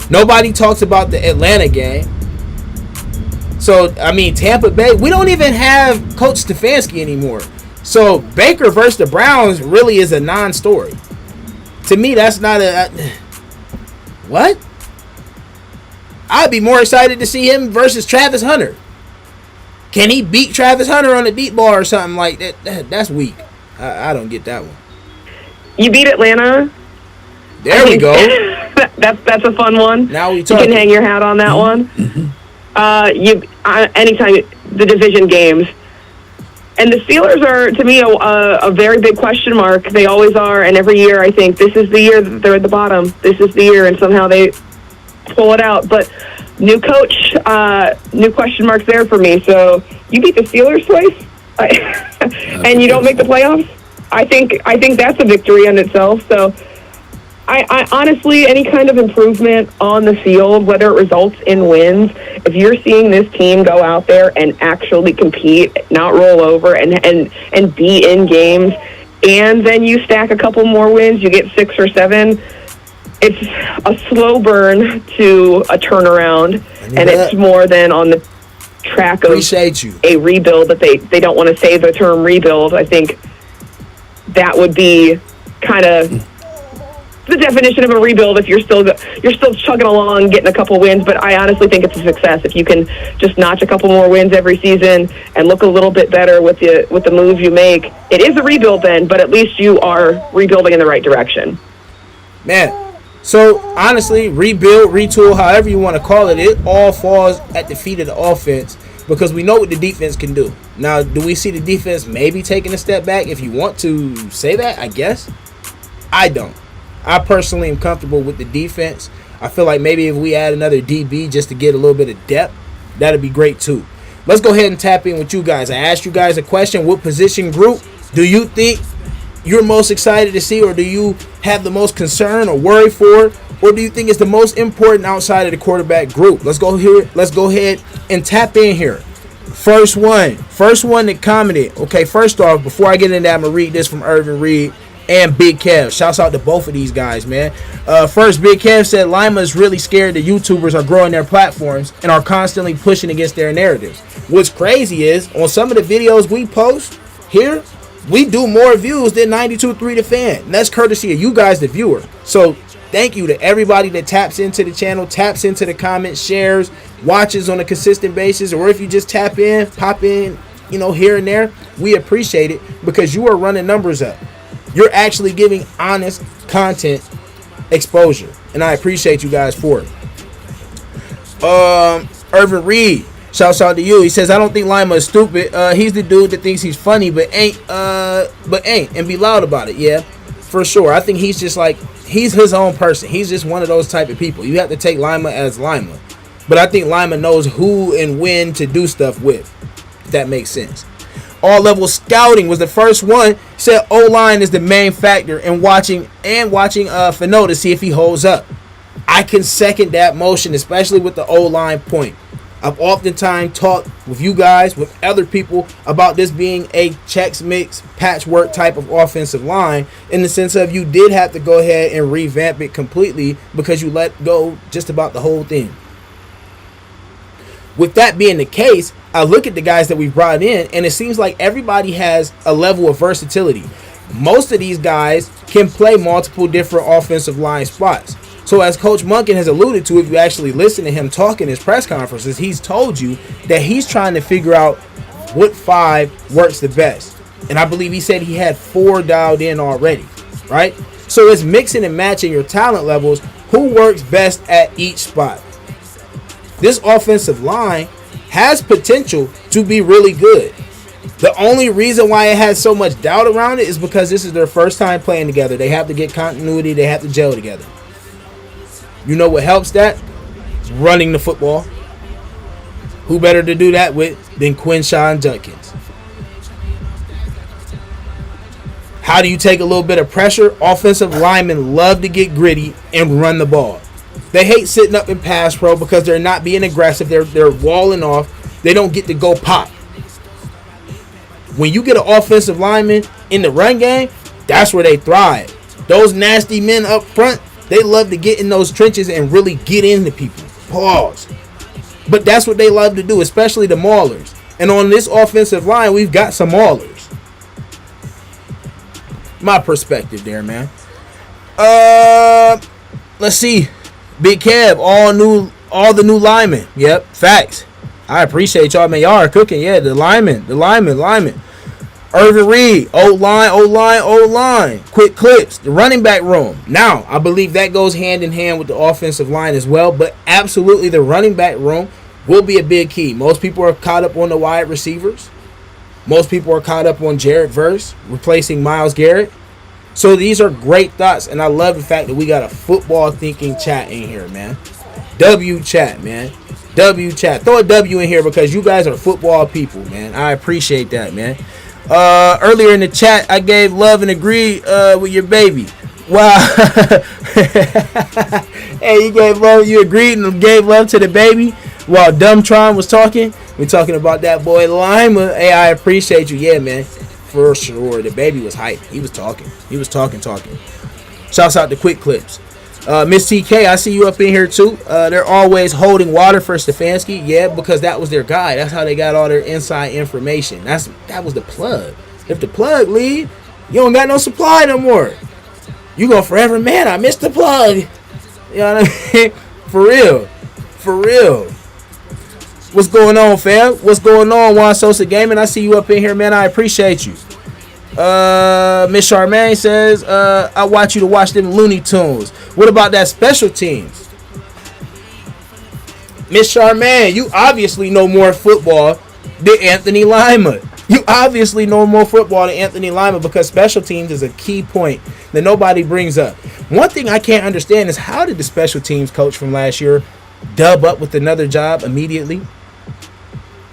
S2: Nobody talks about the Atlanta game. So, I mean, Tampa Bay, we don't even have Coach Stefanski anymore. So, Baker versus the Browns really is a non-story. To me, that's not a... What? I'd be more excited to see him versus Travis Hunter. Can he beat Travis Hunter on a deep ball or something like that? That's weak. I don't get that one.
S7: you beat Atlanta.
S2: There we go.
S7: That's a fun one.
S2: Now we
S7: You
S2: talking.
S7: can hang your hat on that one. Anytime the division games. And the Steelers are, to me, a very big question mark. They always are, and every year I think this is the year that they're at the bottom. This is the year, and somehow they pull it out. But new coach, new question marks there for me. So you beat the Steelers twice, and you don't make the playoffs. I think that's a victory in itself. So I honestly, any kind of improvement on the field, whether it results in wins, if you're seeing this team go out there and actually compete, not roll over, and be in games, and then you stack a couple more wins, you get 6 or 7, it's a slow burn to a turnaround, and it's more than on the track of a rebuild that they don't want to say the term rebuild. I think that would be kind of the definition of a rebuild if you're still chugging along, getting a couple wins. But I honestly think it's a success if you can just notch a couple more wins every season and look a little bit better with the move you make. It is a rebuild then, but at least you are rebuilding in the right direction.
S2: Man, so honestly, rebuild, retool, however you want to call it, it all falls at the feet of the offense because we know what the defense can do. Now, do we see the defense maybe taking a step back? If you want to say that, I guess. I don't. I personally am comfortable with the defense. I feel like maybe if we add another DB just to get a little bit of depth, that'd be great too. Let's go ahead and tap in with you guys. I asked you guys a question. What position group do you think you're most excited to see, or do you have the most concern or worry for, or do you think it's the most important outside of the quarterback group? Let's go here. Let's go ahead and tap in here. First one that commented. Okay, first off, before I get into that, I'm going to read this from Irvin Reed and Big Kev. Shouts out to both of these guys, man. First, Big Kev said Lima is really scared that YouTubers are growing their platforms and are constantly pushing against their narratives. What's crazy is, on some of the videos we post here, we do more views than 92.3 The Fan. And that's courtesy of you guys, the viewer. So thank you to everybody that taps into the channel, taps into the comments, shares, watches on a consistent basis, or if you just tap in, pop in, here and there. We appreciate it because you are running numbers up. You're actually giving honest content exposure, and I appreciate you guys for it. Irvin Reed, shouts out to you. He says, I don't think Lima is stupid. He's the dude that thinks he's funny but ain't and be loud about it. Yeah, for sure. I think he's just like, he's his own person. He's just one of those type of people. You have to take Lima as Lima. But I think Lima knows who and when to do stuff with, if that makes sense. All level scouting was the first one. Said O-line is the main factor in watching Fano to see if he holds up. I can second that motion, especially with the O-line point. I've oftentimes talked with you guys, with other people, about this being a checks mix patchwork type of offensive line, in the sense of you did have to go ahead and revamp it completely because you let go just about the whole thing. With that being the case, I look at the guys that we brought in, and it seems like everybody has a level of versatility. Most of these guys can play multiple different offensive line spots. So as Coach Monken has alluded to, if you actually listen to him talk in his press conferences, he's told you that he's trying to figure out what 5 works the best. And I believe he said he had 4 dialed in already, right? So it's mixing and matching your talent levels, who works best at each spot. This offensive line has potential to be really good. The only reason why it has so much doubt around it is because this is their first time playing together. They have to get continuity. They have to gel together. You know what helps that? Running the football. Who better to do that with than Quinshon Judkins? How do you take a little bit of pressure? Offensive linemen love to get gritty and run the ball. They hate sitting up in pass pro because they're not being aggressive. They're walling off. They don't get to go pop. When you get an offensive lineman in the run game, that's where they thrive. Those nasty men up front, they love to get in those trenches and really get into people. Pause. But that's what they love to do, especially the maulers. And on this offensive line, we've got some maulers. My perspective there, man. Let's see. Big Kev, all the new linemen. Yep, facts. I appreciate y'all, man. Y'all are cooking. Yeah, the linemen. Irvin Reed, O-line. Quick clips, the running back room. Now, I believe that goes hand in hand with the offensive line as well, but absolutely the running back room will be a big key. Most people are caught up on the wide receivers. Most people are caught up on Jared Verse, replacing Myles Garrett. So these are great thoughts, and I love the fact that we got a football thinking chat in here, man. W chat, man. W chat. Throw a W in here because you guys are football people, man. I appreciate that, man. Earlier in the chat, I gave love and agreed with your baby. Wow. Hey, you gave love, you agreed and gave love to the baby while Dumbtron was talking. We're talking about that boy Lima. Hey, I appreciate you. Yeah, man. For sure. The baby was hyped. He was talking. Shouts out to Quick Clips. Miss TK, I see you up in here too. They're always holding water for Stefanski. Yeah, because that was their guy. That's how they got all their inside information. That was the plug. If the plug leave, you don't got no supply no more. You go forever, man. I missed the plug. You know what I mean? For real. What's going on, fam? What's going on, Juan Sosa Gaming? I see you up in here, man. I appreciate you. Miss Charmaine says, I want you to watch them Looney Tunes. What about that special teams? Miss Charmaine, you obviously know more football than Anthony Lima. Because special teams is a key point that nobody brings up. One thing I can't understand is how did the special teams coach from last year dub up with another job immediately?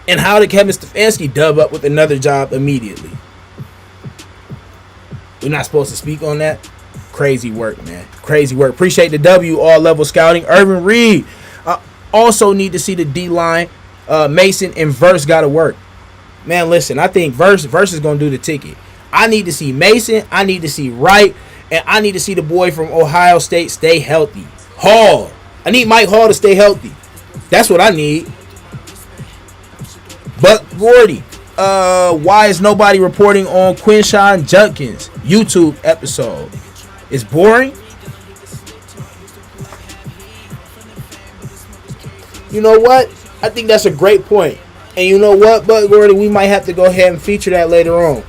S2: And how did Kevin Stefanski dub up with another job immediately? We're not supposed to speak on that. Crazy work, man. Crazy work. Appreciate the W, all level scouting. Irvin Reed. Also need to see the D-line. Mason and Verse got to work. Man, listen, I think Verse is going to do the ticket. I need to see Mason. I need to see Wright. And I need to see the boy from Ohio State stay healthy. Hall. I need Mike Hall to stay healthy. That's what I need. But Gordy, why is nobody reporting on Quinshon Judkins' YouTube episode? It's boring. You know what? I think that's a great point. And you know what, Bud Gordy, we might have to go ahead and feature that later on.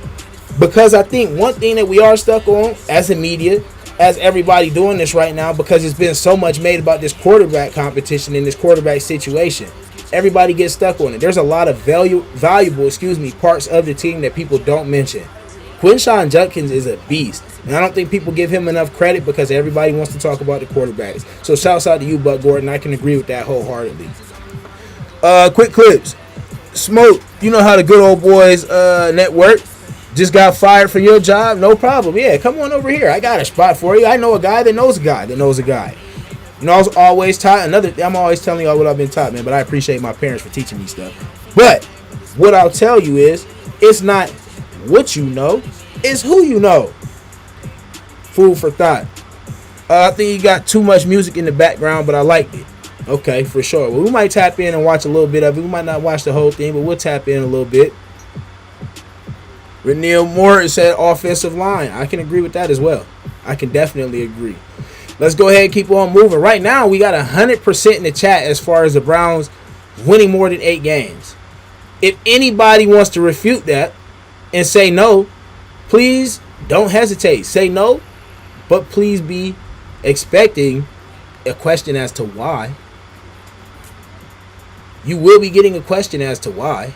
S2: Because I think one thing that we are stuck on as a media, as everybody doing this right now, because it's been so much made about this quarterback competition and this quarterback situation. Everybody gets stuck on it. There's a lot of valuable parts of the team that people don't mention. Quinshon Judkins is a beast. And I don't think people give him enough credit because everybody wants to talk about the quarterbacks. So shouts out to you, Buck Gordon. I can agree with that wholeheartedly. Quick clips. Smoke, you know how the good old boys network just got fired for your job? No problem. Yeah, come on over here. I got a spot for you. I know a guy that knows a guy that knows a guy. You know, I was always taught I'm always telling y'all what I've been taught, man, but I appreciate my parents for teaching me stuff. But what I'll tell you is, it's not what you know, it's who you know. Food for thought. I think you got too much music in the background, but I liked it. Okay, for sure. Well, we might tap in and watch a little bit of it. We might not watch the whole thing, but we'll tap in a little bit. Renil Moore said offensive line. I can agree with that as well. I can definitely agree. Let's go ahead and keep on moving. Right now, we got 100% in the chat as far as the Browns winning more than 8 games. If anybody wants to refute that and say no, please don't hesitate. Say no, but please be expecting a question as to why. You will be getting a question as to why.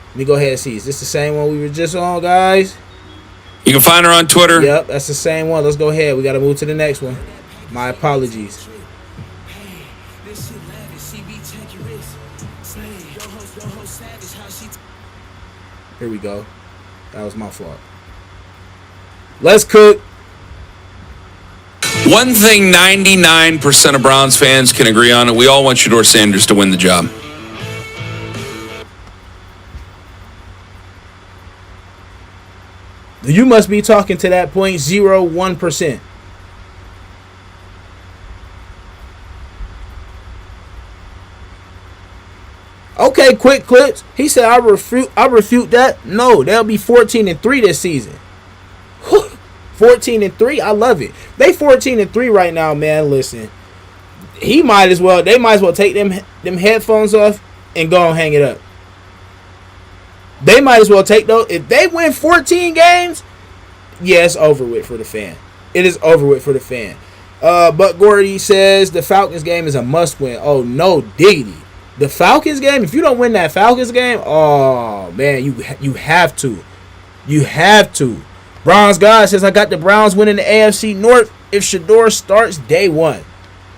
S2: Let me go ahead and see. Is this the same one we were just on, guys?
S6: You can find her on Twitter.
S2: Yep, that's the same one. Let's go ahead. We got to move to the next one. My apologies. Here we go. That was my fault. Let's cook.
S6: One thing 99% of Browns fans can agree on, and we all want Shedeur Sanders to win the job.
S2: You must be talking to that 0.01%. Okay, quick clips. He said, I refute that. No, they'll be 14-3 this season. 14-3, I love it. They 14-3 right now, man. Listen, they might as well take them headphones off and go and hang it up. They might as well take those. If they win 14 games, yeah, it's over with for the fan. It is over with for the fan. But Gordy says the Falcons game is a must win. Oh, no diggity. The Falcons game, if you don't win that Falcons game, oh, man, you have to. You have to. Browns God says, I got the Browns winning the AFC North if Shedeur starts day one.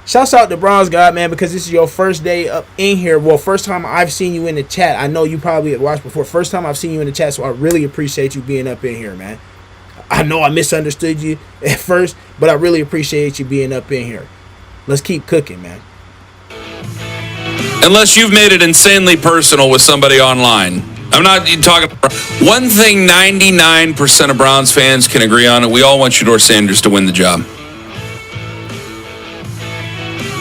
S2: Shouts out to Browns God, man, because this is your first day up in here. Well, first time I've seen you in the chat. I know you probably had watched before. First time I've seen you in the chat, so I really appreciate you being up in here, man. I know I misunderstood you at first, but I really appreciate you being up in here. Let's keep cooking, man.
S6: Unless you've made it insanely personal with somebody online. I'm not talking. One thing 99% of Browns fans can agree on, and we all want Shedeur Sanders to win the job.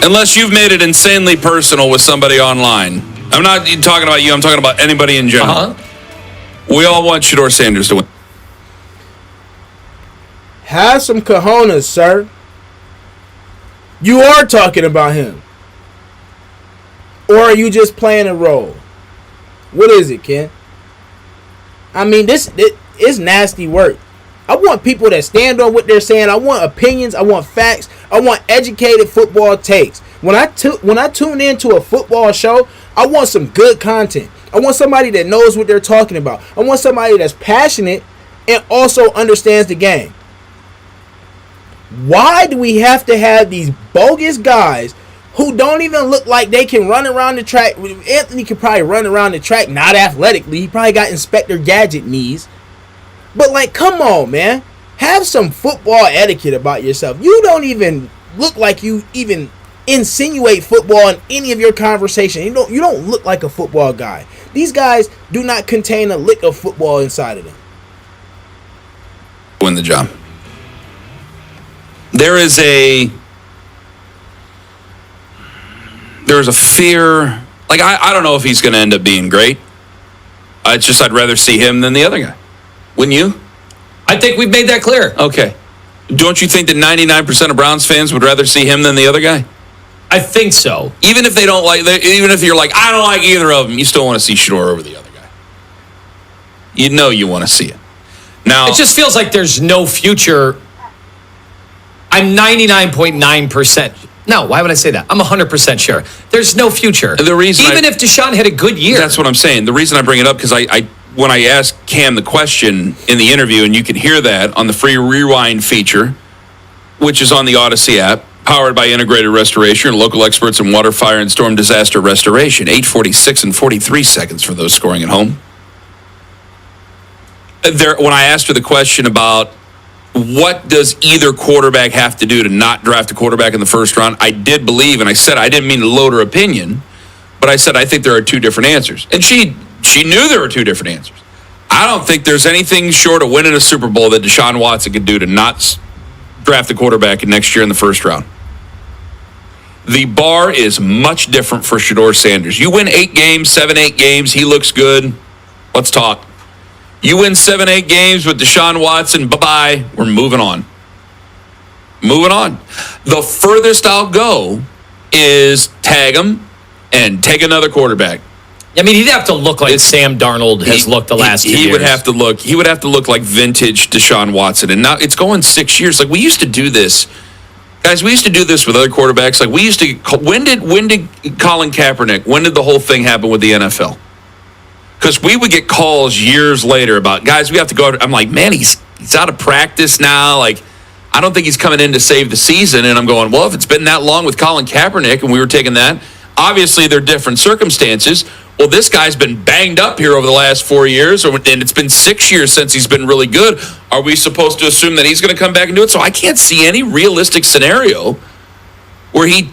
S6: Unless you've made it insanely personal with somebody online. I'm not talking about you. I'm talking about anybody in general. We all want Shedeur Sanders to win.
S2: Have some cojones, sir. You are talking about him. Or are you just playing a role? What is it, Ken? I mean, this is nasty work. I want people that stand on what they're saying. I want opinions. I want facts. I want educated football takes. When I tune into a football show, I want some good content. I want somebody that knows what they're talking about. I want somebody that's passionate and also understands the game. Why do we have to have these bogus guys who don't even look like they can run around the track? Anthony can probably run around the track, not athletically. He probably got Inspector Gadget knees. But, like, come on, man. Have some football etiquette about yourself. You don't even look like you even insinuate football in any of your conversation. You don't look like a football guy. These guys do not contain a lick of football inside of them.
S6: Win the job. There's a fear. Like, I don't know if he's going to end up being great. It's just I'd rather see him than the other guy. Wouldn't you?
S5: I think we've made that clear.
S6: Okay. Don't you think that 99% of Browns fans would rather see him than the other guy?
S5: I think so.
S6: Even if they don't like, even if you're like, I don't like either of them, you still want to see Shedeur over the other guy. You know you want to see it. Now,
S5: it just feels like there's no future. I'm 99.9%. No, why would I say that? I'm 100% sure. There's no future.
S6: The reason
S5: Even if Deshaun had a good year.
S6: That's what I'm saying. The reason I bring it up, because when I asked Cam the question in the interview, and you can hear that on the free rewind feature, which is on the Odyssey app, powered by Integrated Restoration and local experts in water, fire, and storm disaster restoration. 8:46 and 43 seconds for those scoring at home. When I asked her the question about what does either quarterback have to do to not draft a quarterback in the first round, I did believe, and I said I didn't mean to load her opinion, but I said I think there are two different answers. And she knew there were two different answers. I don't think there's anything short of winning a Super Bowl that Deshaun Watson could do to not draft a quarterback next year in the first round. The bar is much different for Shedeur Sanders. You win 8 games, 7-8 games, he looks good. Let's talk. You win 7-8 games with Deshaun Watson, bye-bye, we're moving on. Moving on. The furthest I'll go is tag him and take another quarterback.
S5: I mean, he'd have to look like Sam Darnold has looked the last 2 years.
S6: He would have to look. He would have to look like vintage Deshaun Watson. And now it's going 6 years. Like we used to do this, guys. We used to do this with other quarterbacks. Like we used to. When did Colin Kaepernick? When did the whole thing happen with the NFL? Because we would get calls years later about guys. We have to go. I'm like, man, he's out of practice now. Like, I don't think he's coming in to save the season. And I'm going, well, if it's been that long with Colin Kaepernick, and we were taking that, obviously they're different circumstances. Well, this guy's been banged up here over the last 4 years, and it's been 6 years since he's been really good. Are we supposed to assume that he's going to come back and do it? So I can't see any realistic scenario where he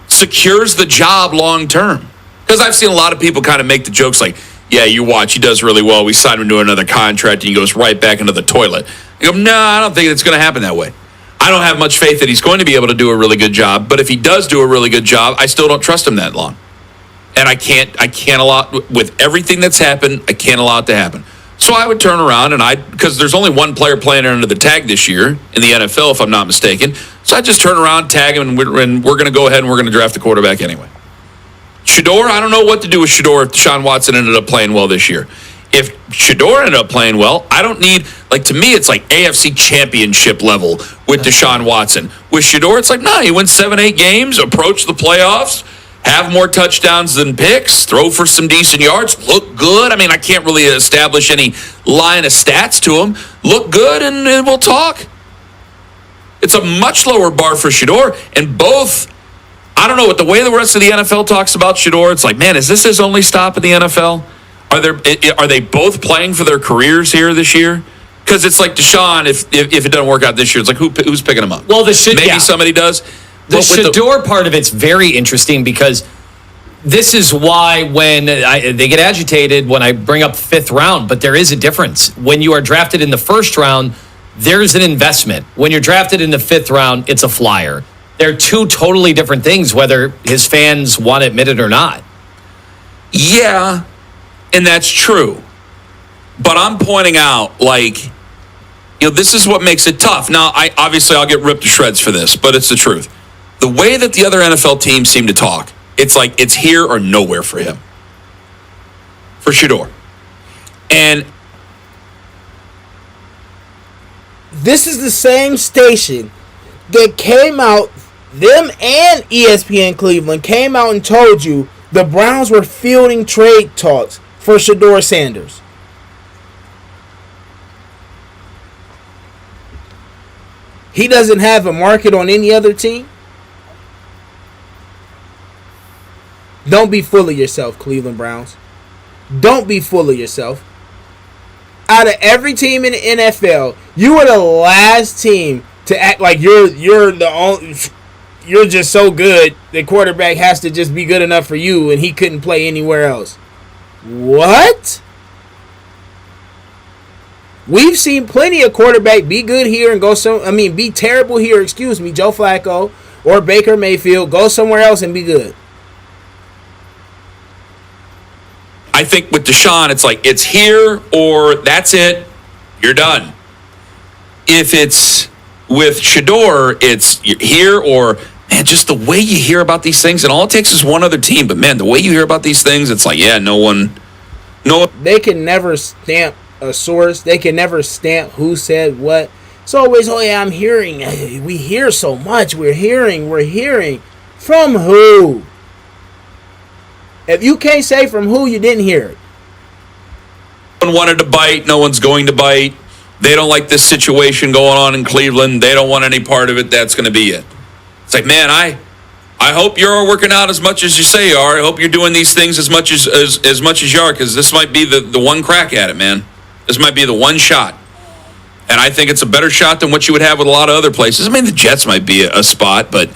S6: secures the job long term. Because I've seen a lot of people kind of make the jokes like, yeah, you watch, he does really well. We signed him to another contract, and he goes right back into the toilet. I go, no, I don't think it's going to happen that way. I don't have much faith that he's going to be able to do a really good job. But if he does do a really good job, I still don't trust him that long. And I can't allow, with everything that's happened, I can't allow it to happen. So I would turn around because there's only one player playing under the tag this year in the NFL, if I'm not mistaken. So I just turn around, tag him, and we're going to go ahead and we're going to draft the quarterback anyway. Shedeur, I don't know what to do with Shedeur if Deshaun Watson ended up playing well this year. If Shedeur ended up playing well, I don't need, like, to me, it's like AFC championship level with Deshaun Watson. With Shedeur, it's like, no, he wins 7-8 games, approach the playoffs, have more touchdowns than picks, throw for some decent yards, look good. I mean, I can't really establish any line of stats to him. Look good, and we'll talk. It's a much lower bar for Shedeur, and both, I don't know, what the way the rest of the NFL talks about Shedeur, it's like, man, is this his only stop in the NFL? Are they both playing for their careers here this year? Because it's like Deshaun, if it doesn't work out this year, it's like who's picking him up?
S5: Well,
S6: maybe somebody does.
S5: The Shedeur part of it's very interesting because this is why when they get agitated when I bring up fifth round, but there is a difference. When you are drafted in the first round, there's an investment. When you're drafted in the fifth round, it's a flyer. They're two totally different things, whether his fans want to admit it or not.
S6: Yeah, and that's true. But I'm pointing out, like, this is what makes it tough. Now, I'll get ripped to shreds for this, but it's the truth. The way that the other NFL teams seem to talk, it's like it's here or nowhere for him. For Shedeur. And
S2: this is the same station that came out, them and ESPN Cleveland came out and told you the Browns were fielding trade talks for Shedeur Sanders. He doesn't have a market on any other team. Don't be full of yourself, Cleveland Browns. Don't be full of yourself. Out of every team in the NFL, you were the last team to act like you're the only. You're just so good. The quarterback has to just be good enough for you, and he couldn't play anywhere else. What? We've seen plenty of quarterback be good here and be terrible here. Excuse me, Joe Flacco or Baker Mayfield, go somewhere else and be good.
S6: I think with Deshaun, it's like it's here or that's it. You're done. If it's with Shedeur, it's here or, man, just the way you hear about these things, and all it takes is one other team. But, man, the way you hear about these things, it's like, yeah, no one.
S2: They can never stamp a source. They can never stamp who said what. It's always, oh, yeah, I'm hearing. We hear so much. We're hearing. From who? If you can't say from who, you didn't hear it.
S6: No one wanted to bite. No one's going to bite. They don't like this situation going on in Cleveland. They don't want any part of it. That's going to be it. It's like, man, I hope you're working out as much as you say you are. I hope you're doing these things as much as you are, because this might be the one crack at it, man. This might be the one shot. And I think it's a better shot than what you would have with a lot of other places. I mean, the Jets might be a spot, but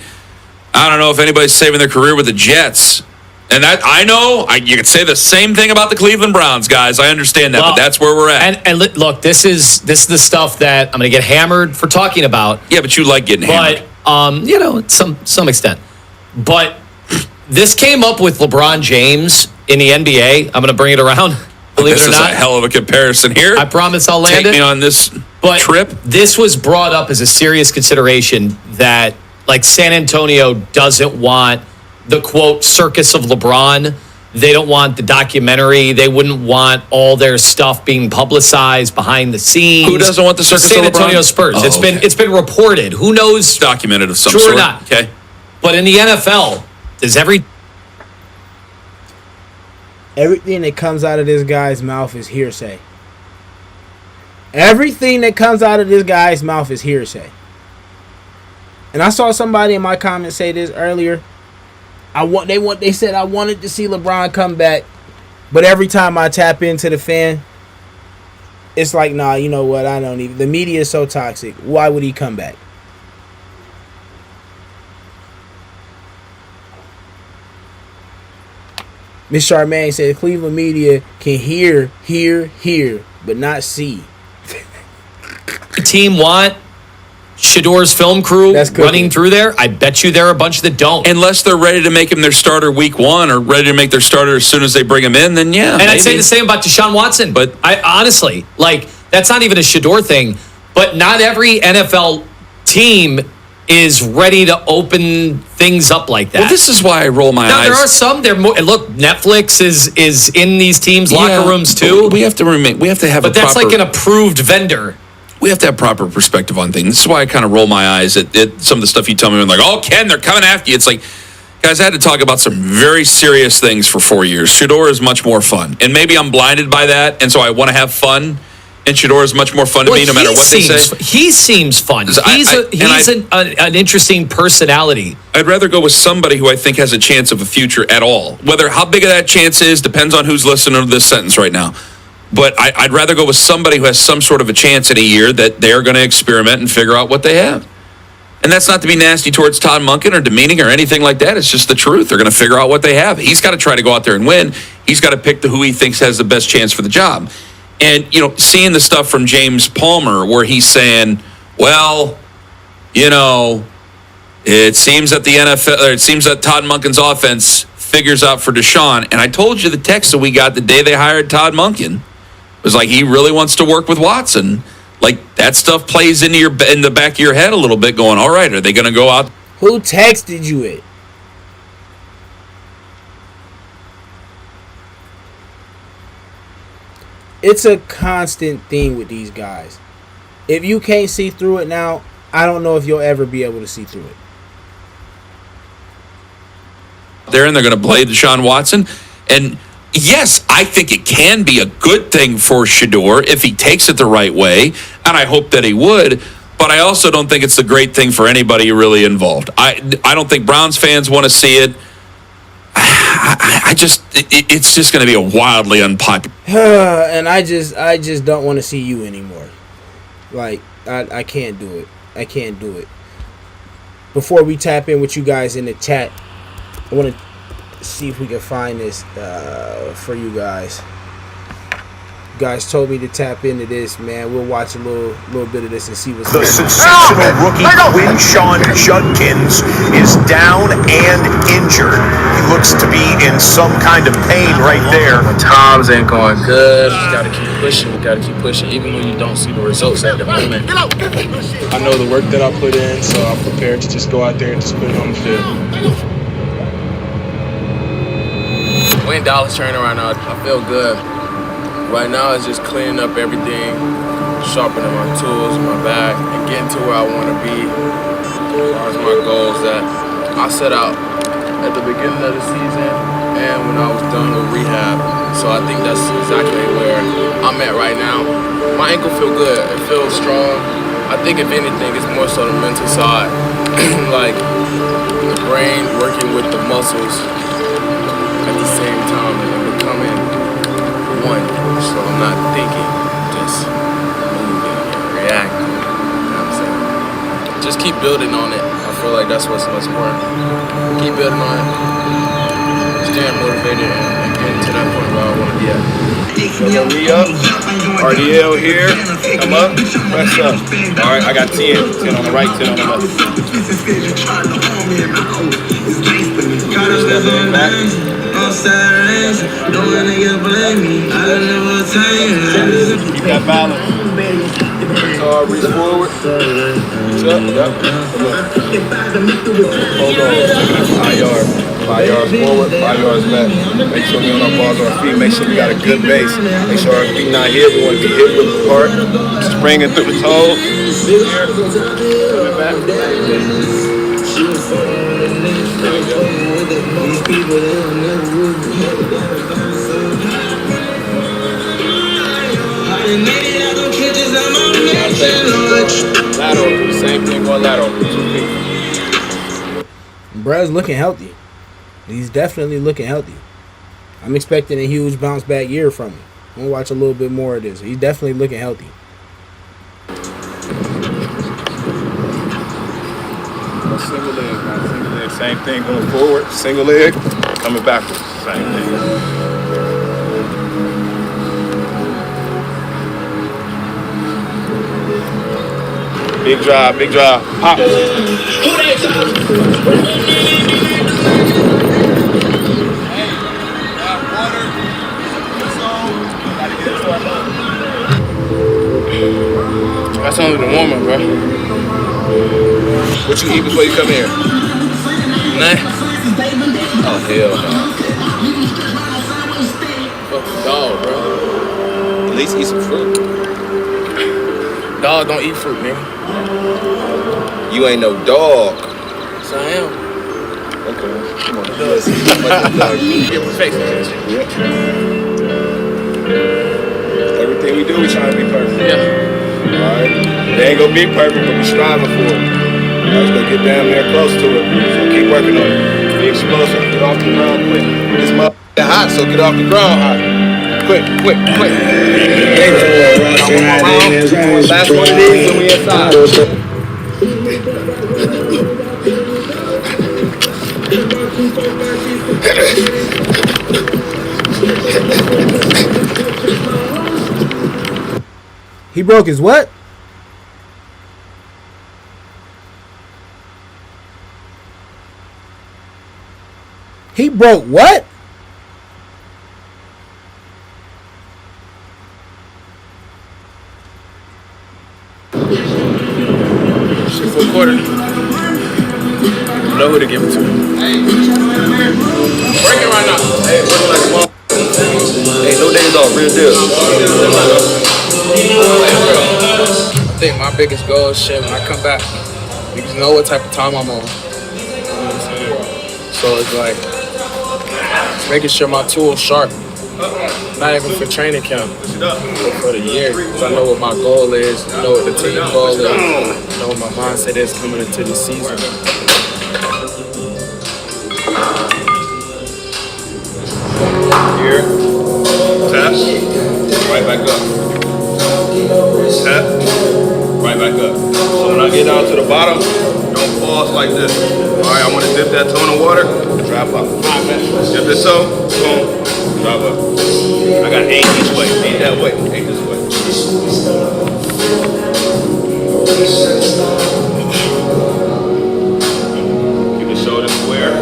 S6: I don't know if anybody's saving their career with the Jets. And that I know you could say the same thing about the Cleveland Browns, guys. I understand that, but that's where we're at.
S5: And look, this is the stuff that I'm going to get hammered for talking about.
S6: Yeah, but you like getting hammered.
S5: But some extent. But this came up with LeBron James in the NBA. I'm going to bring it around. Believe it or not,
S6: this is a hell of a comparison here.
S5: I promise I'll land it.
S6: Take me on this trip.
S5: This was brought up as a serious consideration that, like, San Antonio doesn't want the, quote, circus of LeBron They don't want the documentary. They wouldn't want all their stuff being publicized behind the scenes.
S6: Who doesn't want the circus
S5: San
S6: of LeBron?
S5: Antonio Spurs.
S6: Oh,
S5: It's been reported. Who knows?
S6: Documented of some
S5: True
S6: sort.
S5: or not?
S6: Okay.
S5: But in the NFL, does
S2: Everything that comes out of this guy's mouth is hearsay. Everything that comes out of this guy's mouth is hearsay. And I saw somebody in my comments say this earlier. They said I wanted to see LeBron come back, but every time I tap into the fan, it's like, nah, you know what? I don't even. The media is so toxic. Why would he come back? Miss Charmaine said Cleveland media can hear, but not see.
S5: team want Shador's film crew running through there? I bet you there are a bunch that don't.
S6: Unless they're ready to make him their starter week one or ready to make their starter as soon as they bring him in, then yeah.
S5: And I'd say the same about Deshaun Watson. But I honestly, that's not even a Shador thing. But not every NFL team is ready to open things up like that.
S6: Well, this is why I roll my eyes.
S5: There are some. They're more. Look, Netflix is in these teams' locker rooms too.
S6: We have to remain. We have to have.
S5: But that's like an approved vendor.
S6: We have to have proper perspective on things. This is why I kind of roll my eyes at some of the stuff you tell me. I'm like, oh, Ken, they're coming after you. It's like, guys, I had to talk about some very serious things for 4 years. Shador is much more fun. And maybe I'm blinded by that, and so I want to have fun. And Shador is much more fun to me no matter what they say.
S5: He seems fun. He's an interesting personality.
S6: I'd rather go with somebody who I think has a chance of a future at all. Whether how big of that chance is depends on who's listening to this sentence right now. But I'd rather go with somebody who has some sort of a chance in a year that they're going to experiment and figure out what they have. And that's not to be nasty towards Todd Monken or demeaning or anything like that. It's just the truth. They're going to figure out what they have. He's got to try to go out there and win. He's got to pick who he thinks has the best chance for the job. And, seeing the stuff from James Palmer where he's saying, well, it seems that the NFL, or it seems that Todd Monken's offense figures out for Deshaun. And I told you the text that we got the day they hired Todd Monken was like, he really wants to work with Watson. Like, that stuff plays in the back of your head a little bit going, all right, are they going to go out?
S2: Who texted you it? It's a constant thing with these guys. If you can't see through it now, I don't know if you'll ever be able to see through it.
S6: There, and they're going to play Deshaun Watson. And yes, I think it can be a good thing for Shador if he takes it the right way, and I hope that he would. But I also don't think it's a great thing for anybody really involved. I don't think Browns fans want to see it. It's just going to be a wildly unpopular.
S2: And I just don't want to see you anymore. Like, I can't do it. I can't do it. Before we tap in with you guys in the chat, I want to see if we can find this for you guys. You guys told me to tap into this, man. We'll watch a little bit of this and see what's going on.
S8: The sensational rookie Quinshon Judkins is down and injured. He looks to be in some kind of pain right there.
S9: When times ain't going good, we gotta keep pushing. We gotta keep pushing, even when you don't see the results at the moment.
S10: I know the work that I put in, so I'm prepared to just go out there and just put it on the field.
S9: We in Dallas training right now. I feel good. Right now, it's just cleaning up everything, sharpening my tools, my bag, and getting to where I want to be as far as my goals that I set out at the beginning of the season and when I was done with rehab. So I think that's exactly where I'm at right now. My ankle feel good. It feels strong. I think if anything, it's more so the mental side. Like the brain working with the muscles at the same time and becoming one. So I'm not thinking, just moving and reacting. You know what I'm saying? Just keep building on it. I feel like that's what's most important. Keep building on it. Staying motivated and getting to that point where I want to be at.
S10: We up. RDL here. Come up. Press up. All right, I got 10. 10 on the right, 10 on the left. Step in back. Keep that balance. yard, reach forward. Reach up, yep. Hold on. 5 yards. 5 yards forward, 5 yards back. Make sure we on our balls on our feet. Make sure we got a good base. Make sure our feet not hit. We want to be hit with the part. Springing through the toes. Coming back. Lateral, same thing, going lateral. 2 feet.
S2: Bruh's looking healthy. He's definitely looking healthy. I'm expecting a huge bounce back year from him. I'm gonna watch a little bit more of this. He's definitely looking healthy.
S10: Single leg, man. Single leg, same thing, going forward. Single leg, coming backwards. Same thing. Big drive, pop. That's only the warm-up, bro. What you eat before you come here?
S9: Nah.
S10: Oh, hell no.
S9: Fucking dog, bro.
S10: At least eat some fruit.
S9: Dog don't eat fruit, man.
S10: You ain't no dog.
S9: So I am.
S10: Okay. Come on.
S9: Get perfection.
S10: Yeah. Everything we do, we trying to be perfect.
S9: Yeah.
S10: Alright? They ain't gonna be perfect, but we striving for it. Let's go get down there close to it. So keep working on it. Be explosive. Get off the ground quick. This motherfucker hot, so get off the ground hot. Quick. Last one of these and we inside.
S2: He broke his what? He broke what?
S9: Shit for a quarter. Know who to give it to. Breaking right now.
S10: Hey, working like a mom. Hey, no days off, real deal.
S9: I think my biggest goal is shit when I come back. Niggas know what type of time I'm on. You know what I'm saying? So it's like making sure my tools sharp. Not even for training camp, but for the year. Because I know what my goal is, I know what the team goal is, I know what my mindset is coming into the season.
S10: Here. Tap. Right back up. Tap. Right back up. So when I get down to the bottom, don't pause like this. Alright, I want to dip that toe in the water, drop up. Dip the toe, boom, drop up. I got 8 each way. 8 that way. 8 this way. Keep the shoulder square.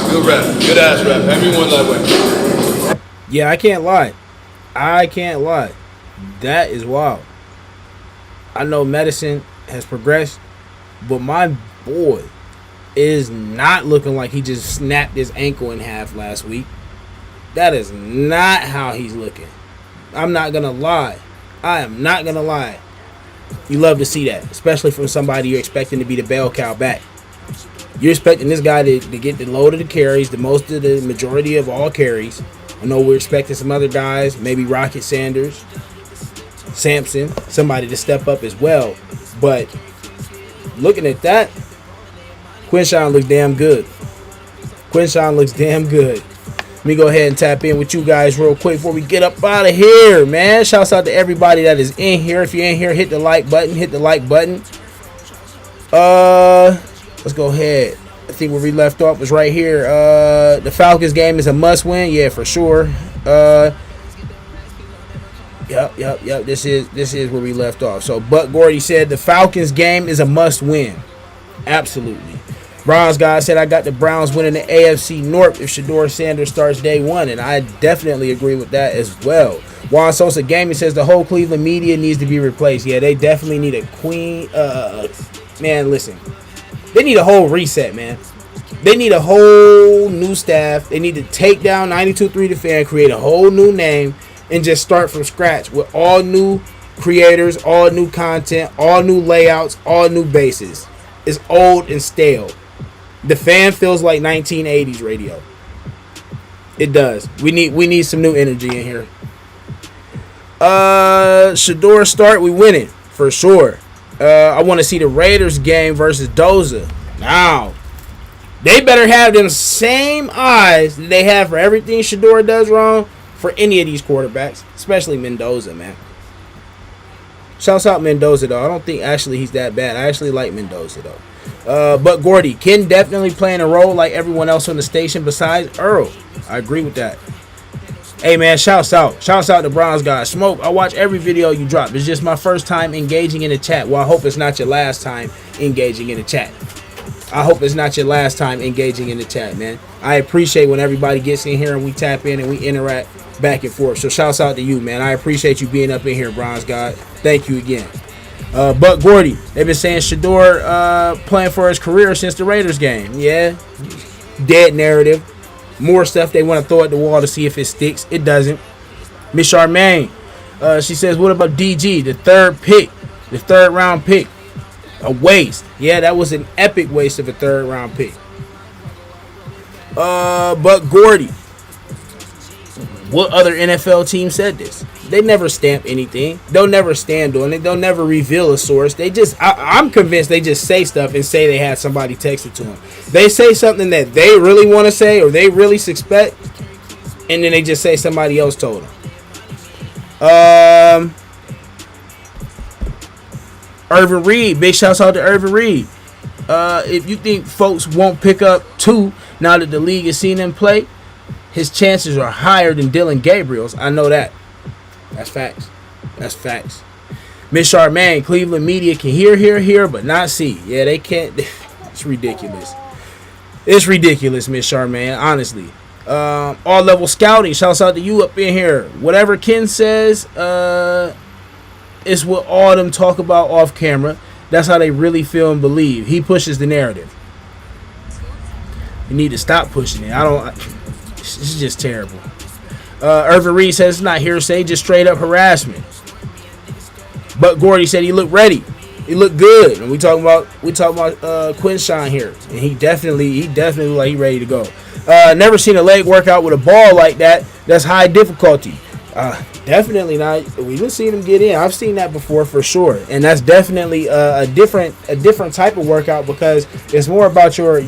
S10: Good rep. Good ass rep. Everyone that way.
S2: Yeah, I can't lie. That is wild. I know medicine has progressed, but my boy is not looking like he just snapped his ankle in half last week. That is not how he's looking. I'm not going to lie. I am not going to lie. You love to see that, especially from somebody you're expecting to be the bell cow back. You're expecting this guy to get the load of the carries, the majority of all carries. I know we're expecting some other guys, maybe Rocket Sanders, Sampson, somebody to step up as well. But looking at that, Quinshon looks damn good. Let me go ahead and tap in with you guys real quick before we get up out of here, man. Shouts out to everybody that is in here. If you're in here, hit the like button. Let's go ahead. I think where we left off was right here. The Falcons game is a must win. Yeah, for sure. Yep. This is where we left off. So Buck Gordy said the Falcons game is a must win. Absolutely. Browns guy said I got the Browns winning the AFC North if Shedeur Sanders starts day one, and I definitely agree with that as well. Juan Sosa Gaming says the whole Cleveland media needs to be replaced. Yeah, they definitely need a queen. Man, listen, they need a whole reset, man. They need a whole new staff. They need to take down 92.3 The Fan, create a whole new name, and just start from scratch with all new creators, all new content, all new layouts, all new bases. It's old and stale. The Fan feels like 1980s radio. It does. We need some new energy in here. Shedeur start, we winning for sure. I want to see the Raiders game versus Doza. Now, they better have them same eyes that they have for everything Shedeur does wrong for any of these quarterbacks, especially Mendoza, man. Shouts out Mendoza, though. I don't think actually he's that bad. I actually like Mendoza, though. But Gordy, Ken definitely playing a role like everyone else on the station besides Earl. I agree with that. Hey, man, shouts out. Shouts out to Browns guys. Smoke, I watch every video you drop. It's just my first time engaging in the chat. Well, I hope it's not your last time engaging in the chat. I hope it's not your last time engaging in the chat, man. I appreciate when everybody gets in here and we tap in and we interact back and forth. So shouts out to you, man. I appreciate you being up in here, Bronze God. Thank you again. Buck Gordy, they've been saying Shedeur playing for his career since the Raiders game. Yeah, dead narrative. More stuff they want to throw at the wall to see if it sticks. It doesn't. Miss Charmaine, she says, what about DG, the third round pick? A waste. Yeah, that was an epic waste of a third round pick. Buck Gordy, what other NFL team said this? They never stamp anything. They'll never stand on it. They'll never reveal a source. They just, I'm convinced they just say stuff and say they had somebody text it to them. They say something that they really want to say or they really suspect, and then they just say somebody else told them. Irvin Reed, big shouts out to Irvin Reed. If you think folks won't pick up two now that the league has seen him play, his chances are higher than Dylan Gabriel's. I know that. That's facts. That's facts. Miss Charmaine, Cleveland media can hear, but not see. Yeah, they can't. It's ridiculous. It's ridiculous, Miss Charmaine, honestly. All level scouting, shouts out to you up in here. Whatever Ken says, is what all of them talk about off camera. That's how they really feel and believe. He pushes the narrative. You need to stop pushing it. This is just terrible. Irvin Reed says it's not hearsay, just straight up harassment. But Gordy said he looked ready. He looked good. And we talking about Quinshawn here. And he definitely looked like he ready to go. Never seen a leg workout with a ball like that. That's high difficulty. Definitely not. We've been seeing him get in. I've seen that before for sure, and that's definitely a different type of workout because it's more about your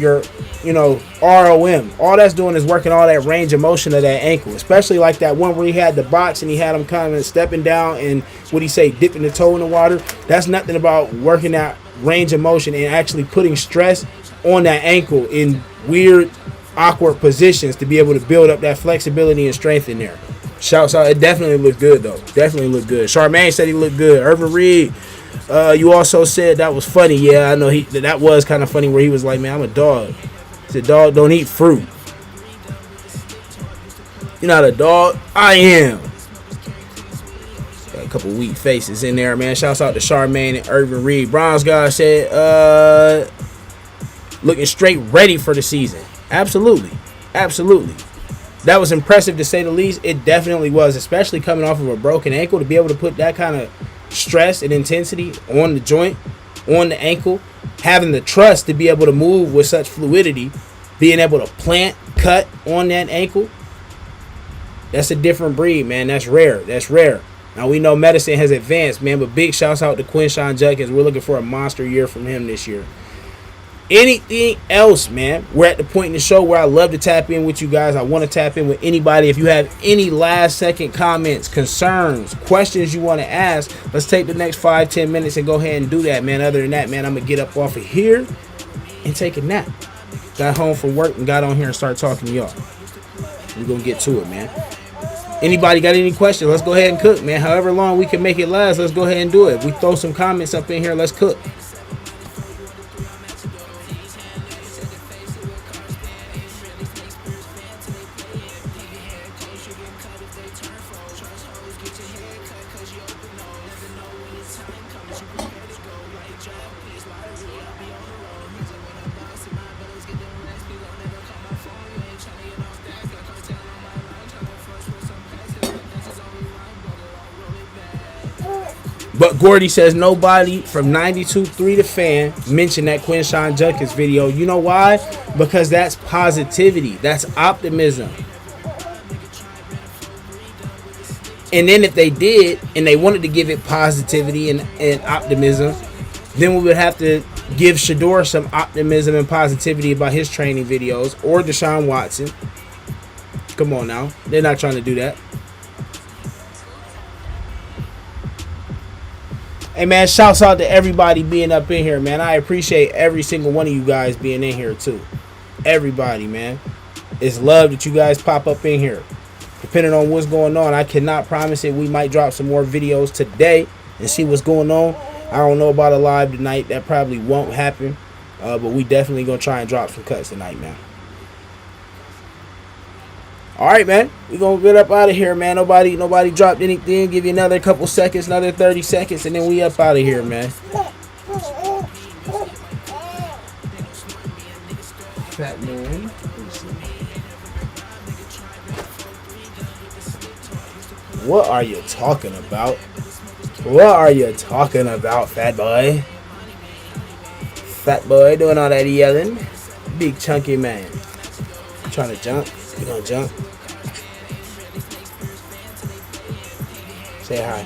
S2: ROM. All that's doing is working all that range of motion of that ankle, especially like that one where he had the box and he had him kind of stepping down and what he say, dipping the toe in the water. That's nothing about working that range of motion and actually putting stress on that ankle in weird, awkward positions to be able to build up that flexibility and strength in there. Shouts out. It definitely looked good, though. Definitely looked good. Charmaine said he looked good. Irvin Reed, you also said that was funny. Yeah, I know that was kind of funny where he was like, man, I'm a dog. He said, dog don't eat fruit. You're not a dog? I am. Got a couple weak faces in there, man. Shouts out to Charmaine and Irvin Reed. Bronze guy said, looking straight ready for the season. Absolutely. Absolutely. That was impressive to say the least. It definitely was, especially coming off of a broken ankle, to be able to put that kind of stress and intensity on the joint, on the ankle, having the trust to be able to move with such fluidity, being able to plant, cut on that ankle. That's a different breed, man. That's rare. That's rare. Now, we know medicine has advanced, man, but big shouts out to Quinshawn Judkins. We're looking for a monster year from him this year. Anything else, man? We're at the point in the show where I love to tap in with you guys. I want to tap in with anybody. If you have any last second comments, concerns, questions you want to ask, let's take the next 5-10 minutes and go ahead and do that, man. Other than that, man, I'm going to get up off of here and take a nap. Got home from work and got on here and started talking to y'all. We're going to get to it, man. Anybody got any questions? Let's go ahead and cook, man. However long we can make it last, let's go ahead and do it. We throw some comments up in here. Let's cook. But Gordy says nobody from 92.3 The Fan mentioned that Quinshon Judkins video. You know why? Because that's positivity. That's optimism. And then if they did, and they wanted to give it positivity and optimism, then we would have to give Shedeur some optimism and positivity about his training videos, or Deshaun Watson. Come on now. They're not trying to do that. Hey, man, shouts out to everybody being up in here, man. I appreciate every single one of you guys being in here, too. Everybody, man. It's love that you guys pop up in here. Depending on what's going on, I cannot promise it. We might drop some more videos today and see what's going on. I don't know about a live tonight. That probably won't happen. But we definitely going to try and drop some cuts tonight, man. All right, man. We're going to get up out of here, man. Nobody dropped anything. Give you another couple seconds, another 30 seconds, and then we up out of here, man. Fat man. What are you talking about? What are you talking about, fat boy? Fat boy doing all that yelling. Big chunky man. Trying to jump. You gonna jump? Say hi.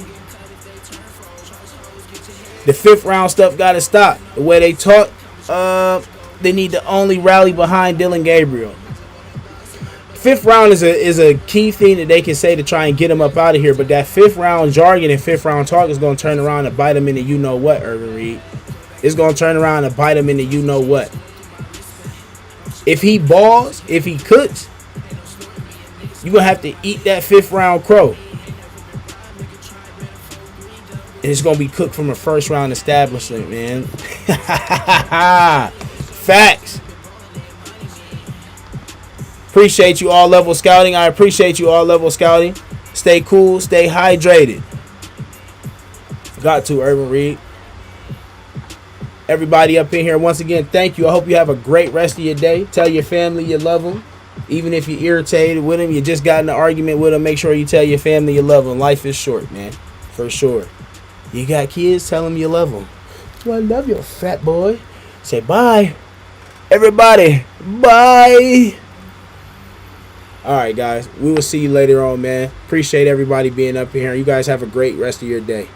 S2: The 5th round stuff gotta stop. The way they talk, they need to only rally behind Dylan Gabriel. 5th round is a key thing that they can say to try and get him up out of here. But that 5th round jargon and 5th round talk is gonna turn around and bite him in the you know what, Urban Reed. It's gonna turn around and bite him in the you know what. If he balls, if he cooks, you're going to have to eat that 5th round crow. And it's going to be cooked from a 1st round establishment, man. Facts. Appreciate you, All Level Scouting. I appreciate you, All Level Scouting. Stay cool. Stay hydrated. Got to, Urban Reed. Everybody up in here, once again, thank you. I hope you have a great rest of your day. Tell your family you love them. Even if you're irritated with them, you just got in an argument with them, make sure you tell your family you love them. Life is short, man. For sure. You got kids, tell them you love them. Well, I love you, fat boy. Say bye. Everybody, bye. All right, guys. We will see you later on, man. Appreciate everybody being up here. You guys have a great rest of your day.